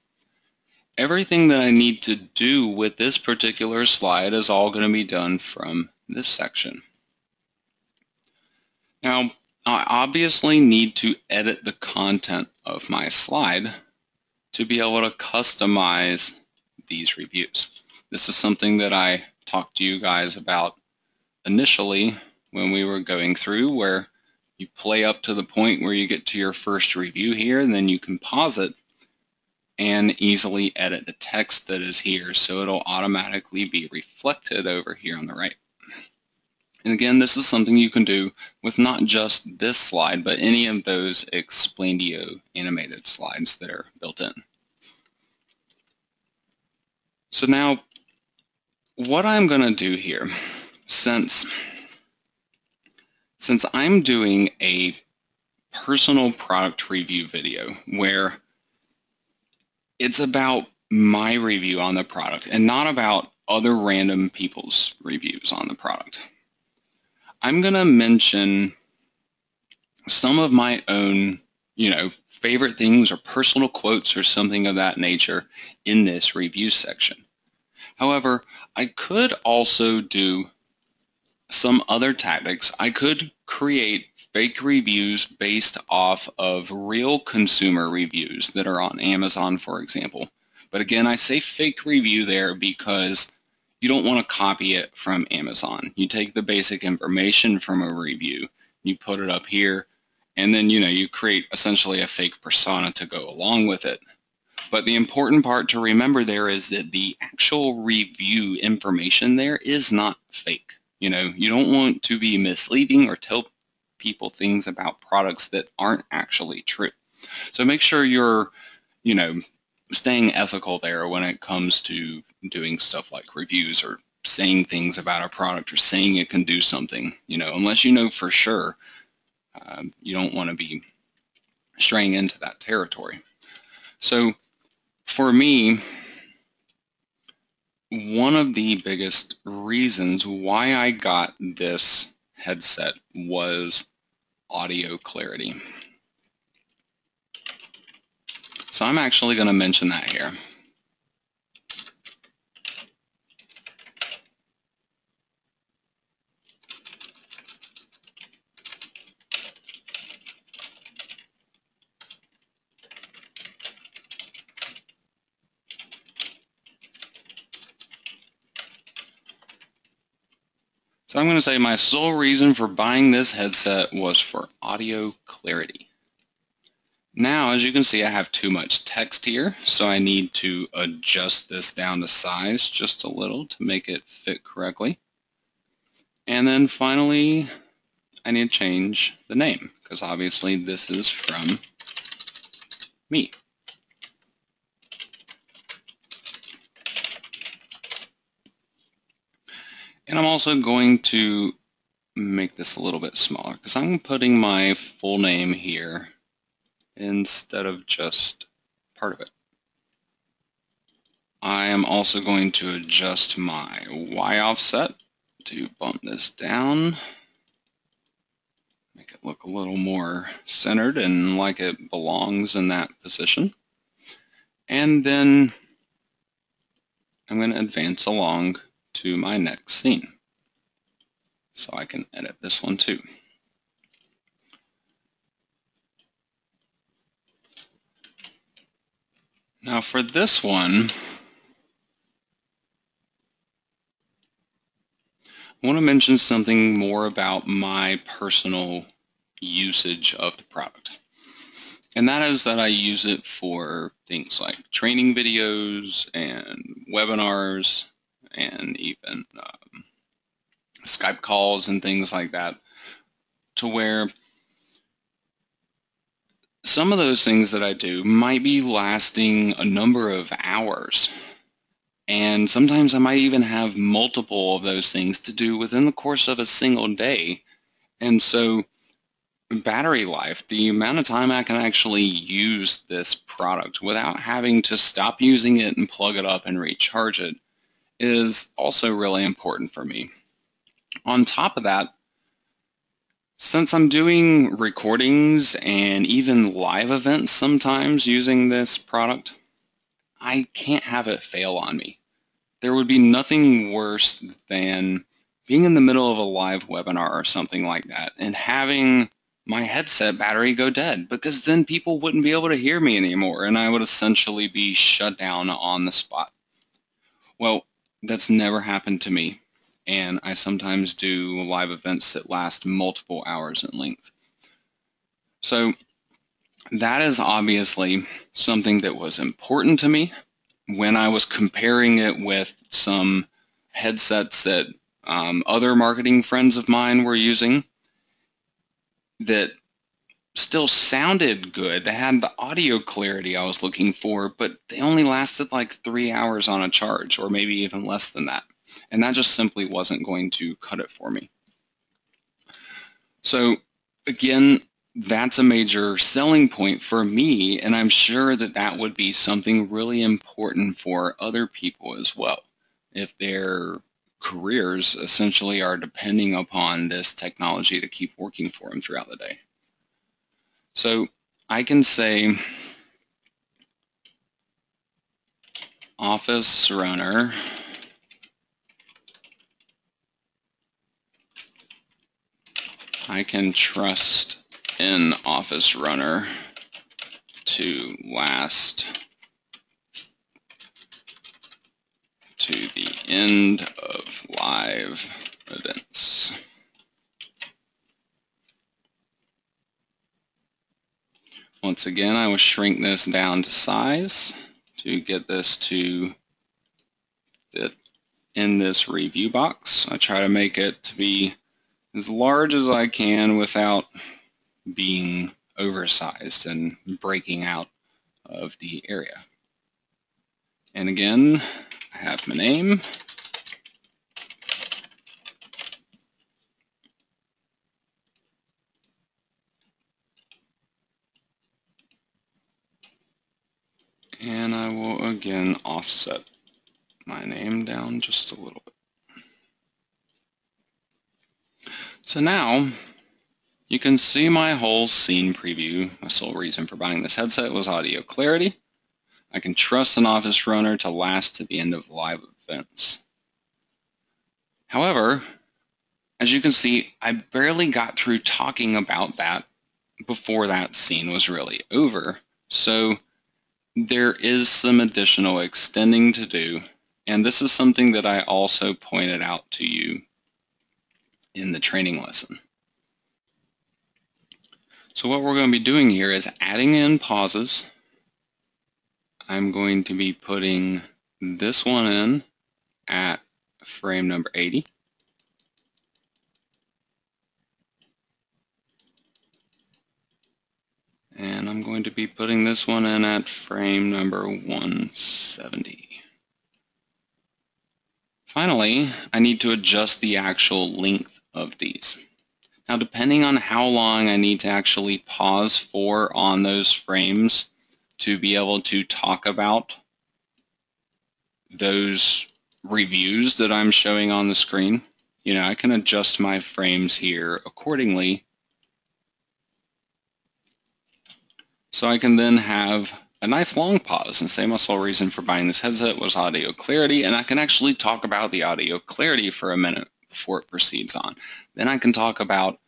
Everything that I need to do with this particular slide is all going to be done from this section. Now, I obviously need to edit the content of my slide to be able to customize these reviews. This is something that I talked to you guys about initially when we were going through, where you play up to the point where you get to your first review here, and then you can pause it and easily edit the text that is here, so it'll automatically be reflected over here on the right. And again, this is something you can do with not just this slide, but any of those Explaindio animated slides that are built in. So now, what I'm going to do here, since I'm doing a personal product review video where it's about my review on the product and not about other random people's reviews on the product, I'm going to mention some of my own, favorite things or personal quotes or something of that nature in this review section. However, I could also do some other tactics. I could create fake reviews based off of real consumer reviews that are on Amazon, for example. But again, I say fake review there because you don't want to copy it from Amazon. You take the basic information from a review, you put it up here, and then you create essentially a fake persona to go along with it. But the important part to remember there is that the actual review information there is not fake. You don't want to be misleading or tell people things about products that aren't actually true. So make sure you're, staying ethical there when it comes to doing stuff like reviews or saying things about a product or saying it can do something, unless you know for sure You don't want to be straying into that territory. So for me, one of the biggest reasons why I got this headset was audio clarity. So I'm actually going to mention that here. So I'm going to say my sole reason for buying this headset was for audio clarity. Now, as you can see, I have too much text here, so I need to adjust this down to size just a little to make it fit correctly. And then finally, I need to change the name, because obviously this is from me. And I'm also going to make this a little bit smaller, because I'm putting my full name here instead of just part of it. I am also going to adjust my Y offset to bump this down, make it look a little more centered and like it belongs in that position. And then I'm going to advance along to my next scene, so I can edit this one too. Now for this one, I want to mention something more about my personal usage of the product. And that is that I use it for things like training videos and webinars and even Skype calls and things like that, to where some of those things that I do might be lasting a number of hours. And sometimes I might even have multiple of those things to do within the course of a single day. And so battery life, the amount of time I can actually use this product without having to stop using it and plug it up and recharge it, is also really important for me. On top of that, since I'm doing recordings and even live events sometimes using this product, I can't have it fail on me. There would be nothing worse than being in the middle of a live webinar or something like that and having my headset battery go dead, because then people wouldn't be able to hear me anymore and I would essentially be shut down on the spot. Well, that's never happened to me, and I sometimes do live events that last multiple hours in length. So that is obviously something that was important to me when I was comparing it with some headsets that other marketing friends of mine were using that still sounded good. They had the audio clarity I was looking for, but they only lasted like 3 hours on a charge, or maybe even less than that. And that just simply wasn't going to cut it for me. So again, that's a major selling point for me, and I'm sure that that would be something really important for other people as well, if their careers essentially are depending upon this technology to keep working for them throughout the day. So I can say Office Runner I can trust in Office Runner to last to the end of live events. Once again, I will shrink this down to size to get this to fit in this review box. I try to make it to be as large as I can without being oversized and breaking out of the area. And again, I have my name. again offset my name down just a little bit. So now you can see my whole scene preview. My sole reason for buying this headset was audio clarity. I can trust an office runner to last to the end of live events. However, as you can see, I barely got through talking about that before that scene was really over. So there is some additional extending to do, and this is something that I also pointed out to you in the training lesson. So what we're going to be doing here is adding in pauses. I'm going to be putting this one in at frame number 80. And I'm going to be putting this one in at frame number 170. Finally, I need to adjust the actual length of these. Now, depending on how long I need to actually pause for on those frames to be able to talk about those reviews that I'm showing on the screen, I can adjust my frames here accordingly. So I can then have a nice long pause and say my sole reason for buying this headset was audio clarity, and I can actually talk about the audio clarity for a minute before it proceeds on. Then I can talk about,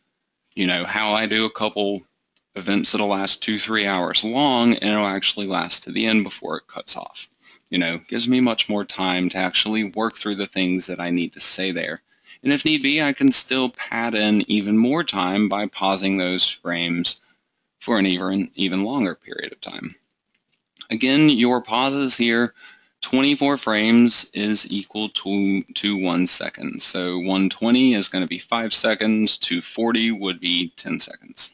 how I do a couple events that'll last 2-3 hours long, and it'll actually last to the end before it cuts off. Gives me much more time to actually work through the things that I need to say there. And if need be, I can still pad in even more time by pausing those frames for an even longer period of time. Again, your pauses here, 24 frames is equal to 1 second. So 120 is going to be 5 seconds, 240 would be 10 seconds.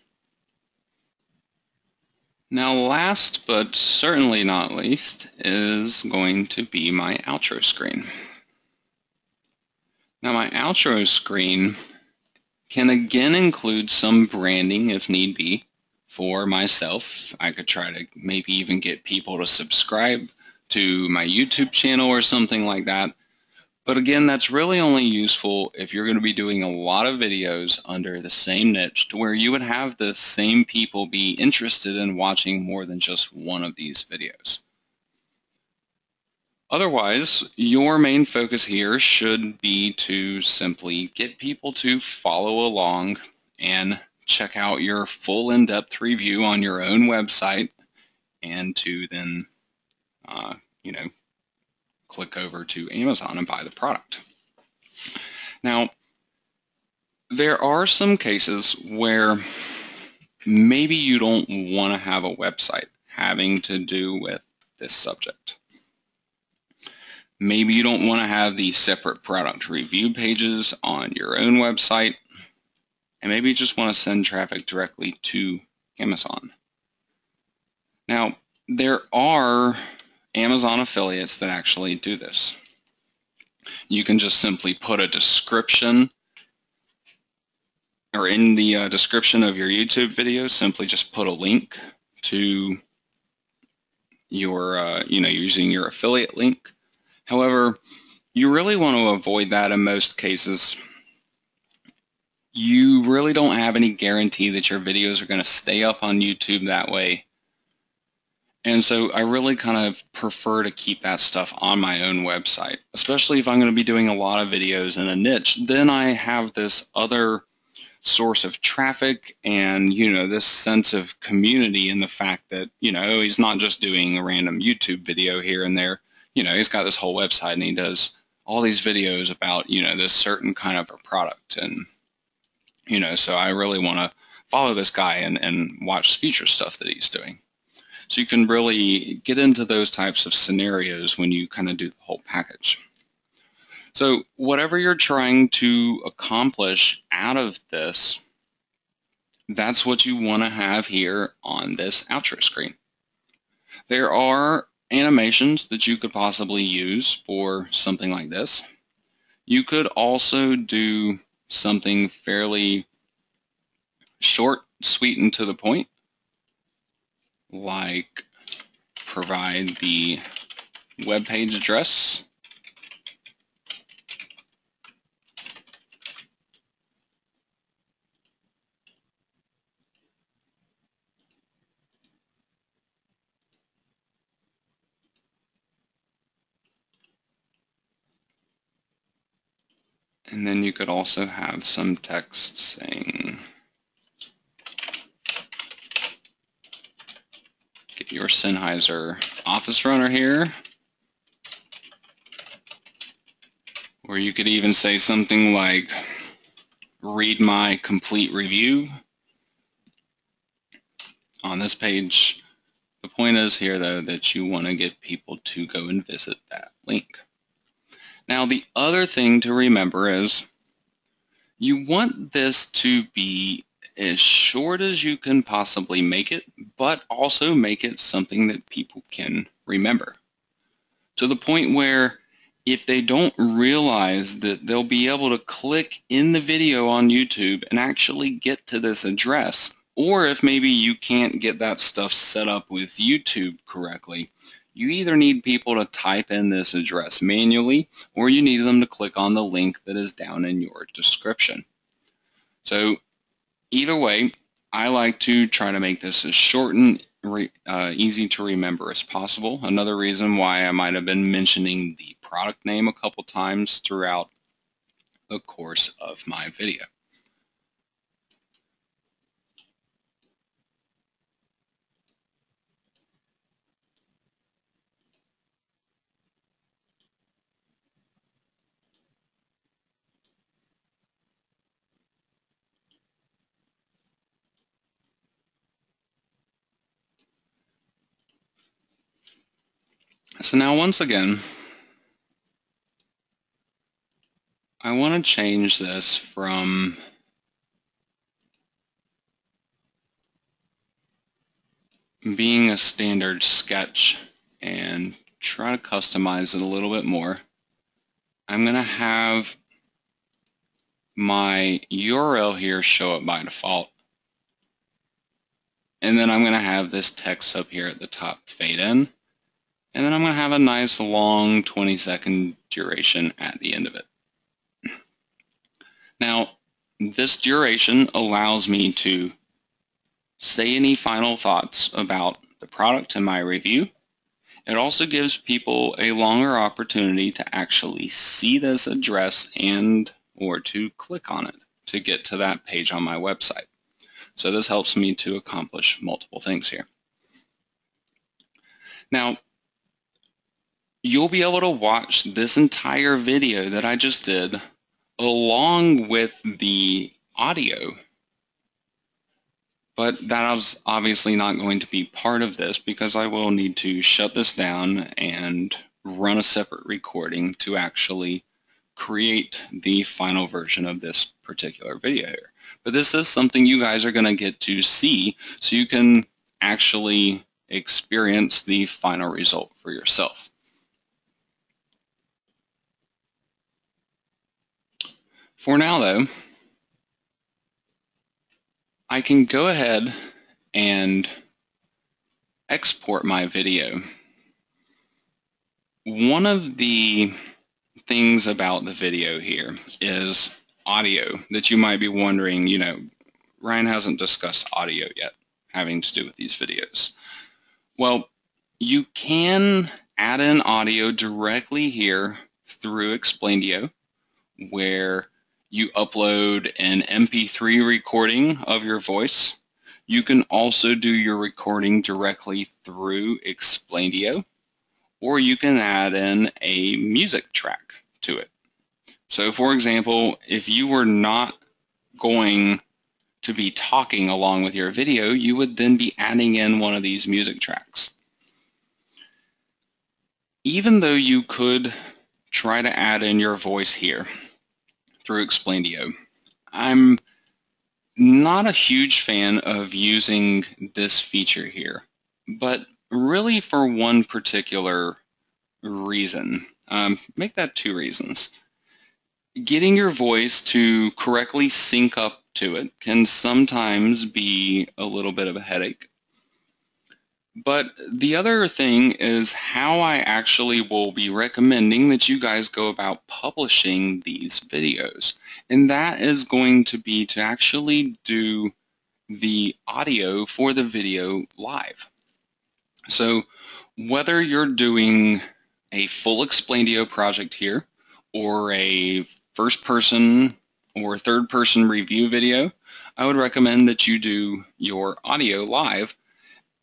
Now last but certainly not least is going to be my outro screen. Now my outro screen can again include some branding if need be. For myself, I could try to maybe even get people to subscribe to my YouTube channel or something like that. But again, that's really only useful if you're going to be doing a lot of videos under the same niche to where you would have the same people be interested in watching more than just one of these videos. Otherwise, your main focus here should be to simply get people to follow along and check out your full in-depth review on your own website, and to then, click over to Amazon and buy the product. Now, there are some cases where maybe you don't want to have a website having to do with this subject. Maybe you don't want to have these separate product review pages on your own website, and maybe you just want to send traffic directly to Amazon. Now, there are Amazon affiliates that actually do this. You can just simply put a description, or in the description of your YouTube video, simply just put a link to your, using your affiliate link. However, you really want to avoid that in most cases. You really don't have any guarantee that your videos are going to stay up on YouTube that way. And so I really kind of prefer to keep that stuff on my own website, especially if I'm going to be doing a lot of videos in a niche. Then I have this other source of traffic and, this sense of community in the fact that, he's not just doing a random YouTube video here and there. He's got this whole website and he does all these videos about, this certain kind of a product. And, so I really want to follow this guy and watch future stuff that he's doing. So you can really get into those types of scenarios when you kind of do the whole package. So whatever you're trying to accomplish out of this, that's what you want to have here on this outro screen. There are animations that you could possibly use for something like this. You could also do something fairly short, sweet, and to the point, like provide the web page address. And then you could also have some text saying, get your Sennheiser office runner here. Or you could even say something like, read my complete review on this page. The point is here, though, that you want to get people to go and visit that link. Now, the other thing to remember is you want this to be as short as you can possibly make it, but also make it something that people can remember. To the point where if they don't realize that they'll be able to click in the video on YouTube and actually get to this address, or if maybe you can't get that stuff set up with YouTube correctly, you either need people to type in this address manually, or you need them to click on the link that is down in your description. So either way, I like to try to make this as short and easy to remember as possible. Another reason why I might have been mentioning the product name a couple times throughout the course of my video. So now once again, I want to change this from being a standard sketch and try to customize it a little bit more. I'm going to have my URL here show up by default. And then I'm going to have this text up here at the top fade in. And then I'm going to have a nice long 20-second duration at the end of it. Now, this duration allows me to say any final thoughts about the product in my review. It also gives people a longer opportunity to actually see this address and or to click on it to get to that page on my website. So this helps me to accomplish multiple things here. Now, you'll be able to watch this entire video that I just did along with the audio, but that is obviously not going to be part of this because I will need to shut this down and run a separate recording to actually create the final version of this particular video here. But this is something you guys are going to get to see so you can actually experience the final result for yourself. For now, though, I can go ahead and export my video. One of the things about the video here is audio that you might be wondering, Ryan hasn't discussed audio yet having to do with these videos. Well, you can add in audio directly here through Explaindio, where you upload an MP3 recording of your voice. You can also do your recording directly through Explaindio, or you can add in a music track to it. So for example, if you were not going to be talking along with your video, you would then be adding in one of these music tracks. Even though you could try to add in your voice here through Explaindio, I'm not a huge fan of using this feature here, but really for one particular reason. Make that two reasons. Getting your voice to correctly sync up to it can sometimes be a little bit of a headache. But the other thing is how I actually will be recommending that you guys go about publishing these videos. And that is going to be to actually do the audio for the video live. So whether you're doing a full Explaindio project here or a first person or third person review video, I would recommend that you do your audio live,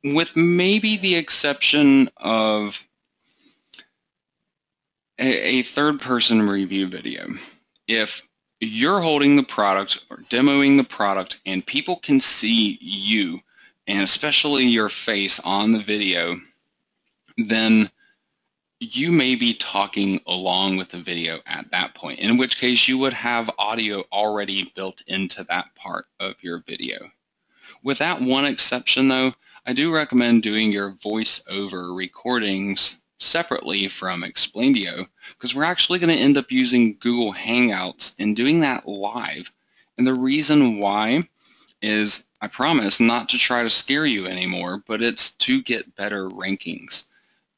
with maybe the exception of a third person review video. If you're holding the product or demoing the product and people can see you, and especially your face on the video, then you may be talking along with the video at that point, in which case you would have audio already built into that part of your video. With that one exception though, I do recommend doing your voiceover recordings separately from Explaindio, because we're actually going to end up using Google Hangouts and doing that live. And the reason why is, I promise not to try to scare you anymore, but it's to get better rankings.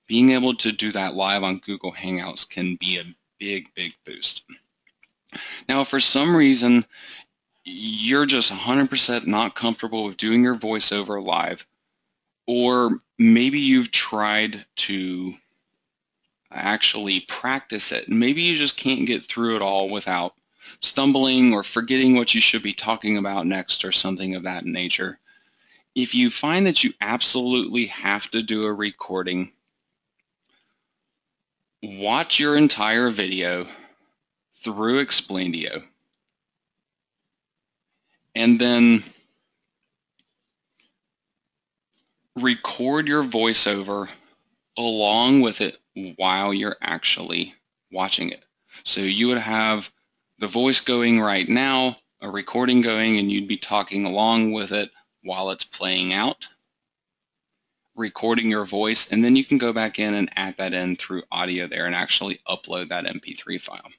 Being able to do that live on Google Hangouts can be a big, big boost. Now, if for some reason you're just 100% not comfortable with doing your voiceover live, or maybe you've tried to actually practice it, and maybe you just can't get through it all without stumbling or forgetting what you should be talking about next or something of that nature. If you find that you absolutely have to do a recording, watch your entire video through Explaindio, and then record your voiceover along with it while you're actually watching it. So you would have the voice going right now, a recording going, and you'd be talking along with it while it's playing out, recording your voice, and then you can go back in and add that in through audio there and actually upload that MP3 file.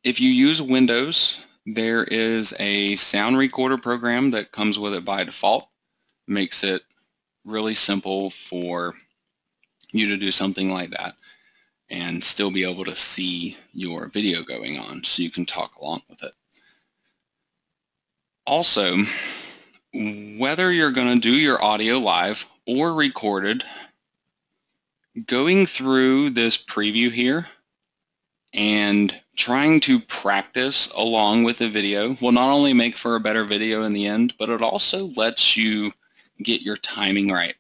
If you use Windows, there is a sound recorder program that comes with it by default. Makes it really simple for you to do something like that and still be able to see your video going on, so you can talk along with it. Also, whether you're going to do your audio live or recorded, going through this preview here and trying to practice along with the video will not only make for a better video in the end, but it also lets you get your timing right.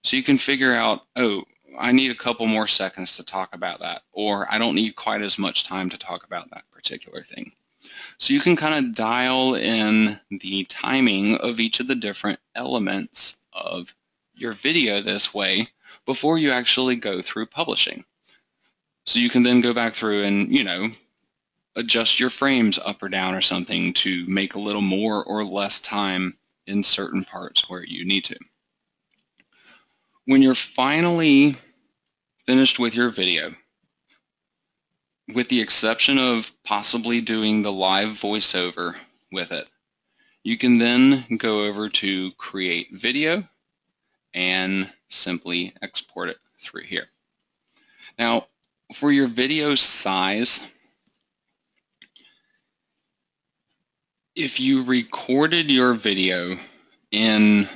So you can figure out, oh, I need a couple more seconds to talk about that, or I don't need quite as much time to talk about that particular thing. So you can kind of dial in the timing of each of the different elements of your video this way before you actually go through publishing. So you can then go back through and, adjust your frames up or down or something to make a little more or less time in certain parts where you need to. When you're finally finished with your video, with the exception of possibly doing the live voiceover with it, you can then go over to Create Video and simply export it through here. Now, for your video size, if you recorded your video in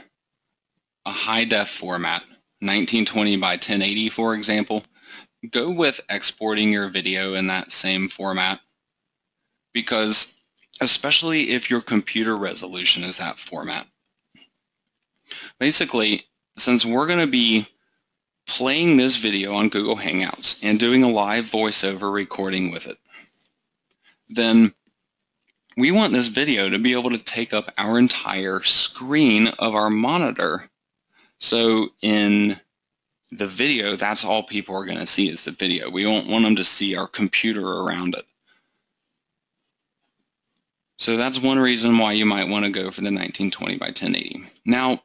a high-def format, 1920 by 1080, for example, go with exporting your video in that same format, because especially if your computer resolution is that format. Basically, since we're going to be playing this video on Google Hangouts and doing a live voiceover recording with it, then we want this video to be able to take up our entire screen of our monitor. So in the video, that's all people are going to see is the video. We don't want them to see our computer around it. So that's one reason why you might want to go for the 1920 by 1080. Now,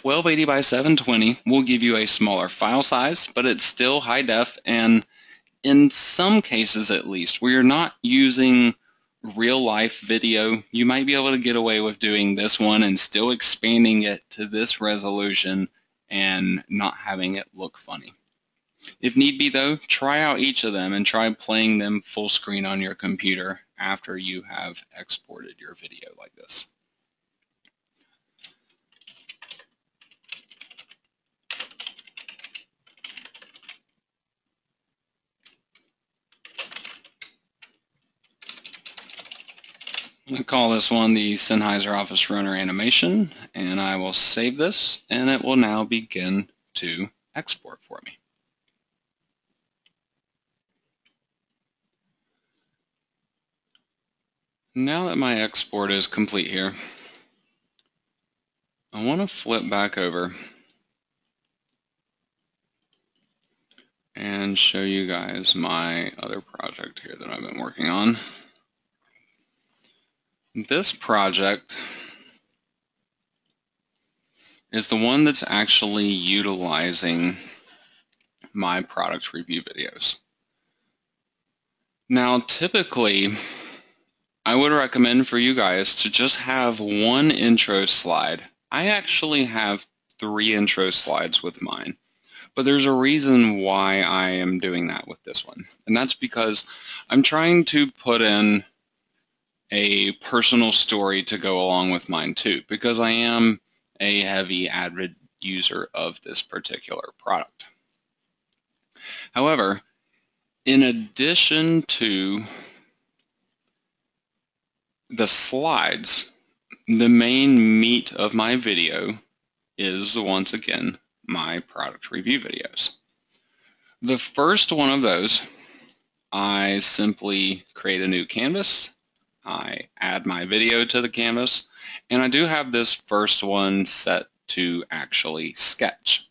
1280 by 720 will give you a smaller file size, but it's still high def, and in some cases at least, where you're not using real life video, you might be able to get away with doing this one and still expanding it to this resolution and not having it look funny. If need be though, try out each of them and try playing them full screen on your computer after you have exported your video like this. I'm going to call this one the Sennheiser Office Runner animation, and I will save this, and it will now begin to export for me. Now that my export is complete here, I want to flip back over and show you guys my other project here that I've been working on. This project is the one that's actually utilizing my product review videos. Now, typically, I would recommend for you guys to just have one intro slide. I actually have 3 intro slides with mine, but there's a reason why I am doing that with this one, and that's because I'm trying to put in a personal story to go along with mine too, because I am a heavy avid user of this particular product. However, in addition to the slides, the main meat of my video is, once again, my product review videos. The first one of those, I simply create a new canvas, I add my video to the canvas, and I do have this first one set to actually sketch.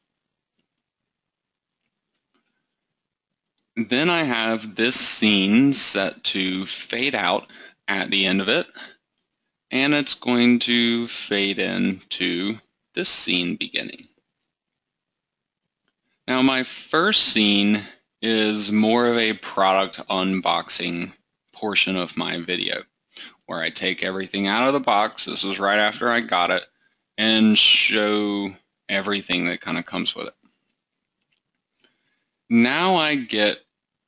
Then I have this scene set to fade out at the end of it, and it's going to fade into this scene beginning. Now my first scene is more of a product unboxing portion of my video, where I take everything out of the box, this was right after I got it, and show everything that kind of comes with it. Now I get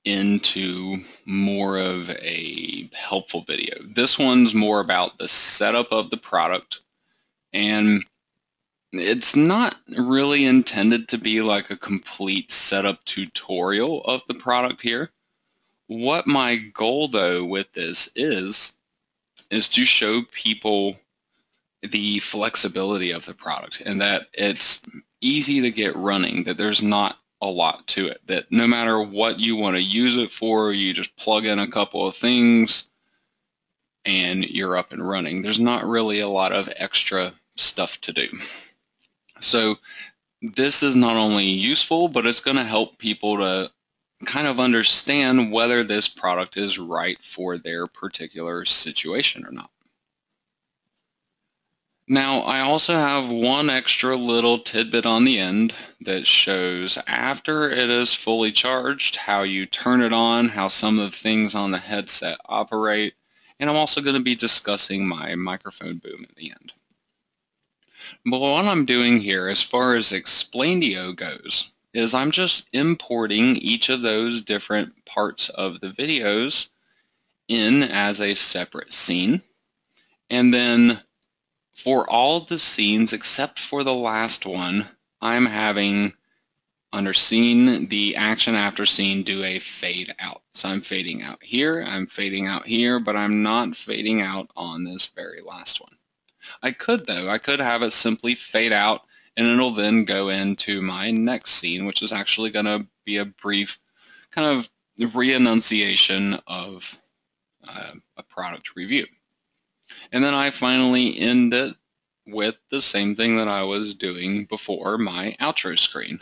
into more of a helpful video. This one's more about the setup of the product, and it's not really intended to be like a complete setup tutorial of the product here. What my goal though with this is to show people the flexibility of the product and that it's easy to get running, that there's not a lot to it, that no matter what you want to use it for, you just plug in a couple of things and you're up and running. There's not really a lot of extra stuff to do. So this is not only useful, but it's going to help people to kind of understand whether this product is right for their particular situation or not. Now, I also have one extra little tidbit on the end that shows after it is fully charged, how you turn it on, how some of the things on the headset operate, and I'm also going to be discussing my microphone boom at the end. But what I'm doing here as far as Explaindio goes is I'm just importing each of those different parts of the videos in as a separate scene, and then for all of the scenes except for the last one, I'm having under scene, the action after scene do a fade out. So I'm fading out here, I'm fading out here, but I'm not fading out on this very last one. I could though, I could have it simply fade out and it'll then go into my next scene, which is actually going to be a brief kind of re-enunciation of a product review. And then I finally end it with the same thing that I was doing before, my outro screen,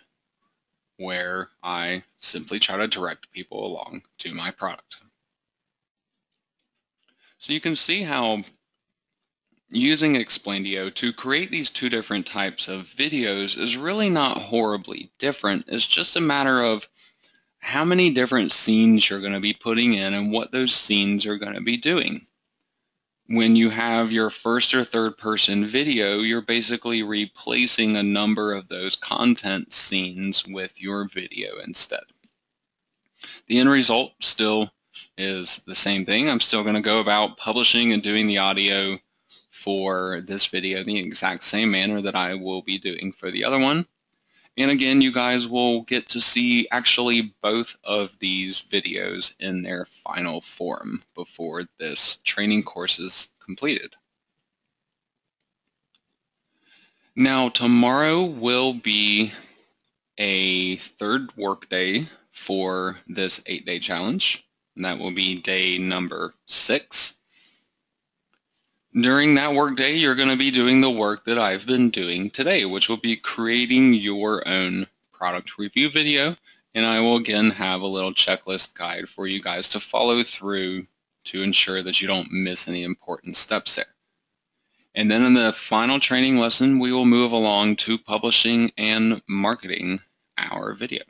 where I simply try to direct people along to my product. So you can see how using Explaindio to create these 2 different types of videos is really not horribly different. It's just a matter of how many different scenes you're going to be putting in and what those scenes are going to be doing. When you have your first or third person video, you're basically replacing a number of those content scenes with your video instead. The end result still is the same thing. I'm still going to go about publishing and doing the audio for this video the exact same manner that I will be doing for the other one. And again, you guys will get to see actually both of these videos in their final form before this training course is completed. Now, tomorrow will be a third work day for this 8-day challenge, and that will be day number 6. During that work day, you're going to be doing the work that I've been doing today, which will be creating your own product review video, and I will again have a little checklist guide for you guys to follow through to ensure that you don't miss any important steps there. And then in the final training lesson, we will move along to publishing and marketing our video.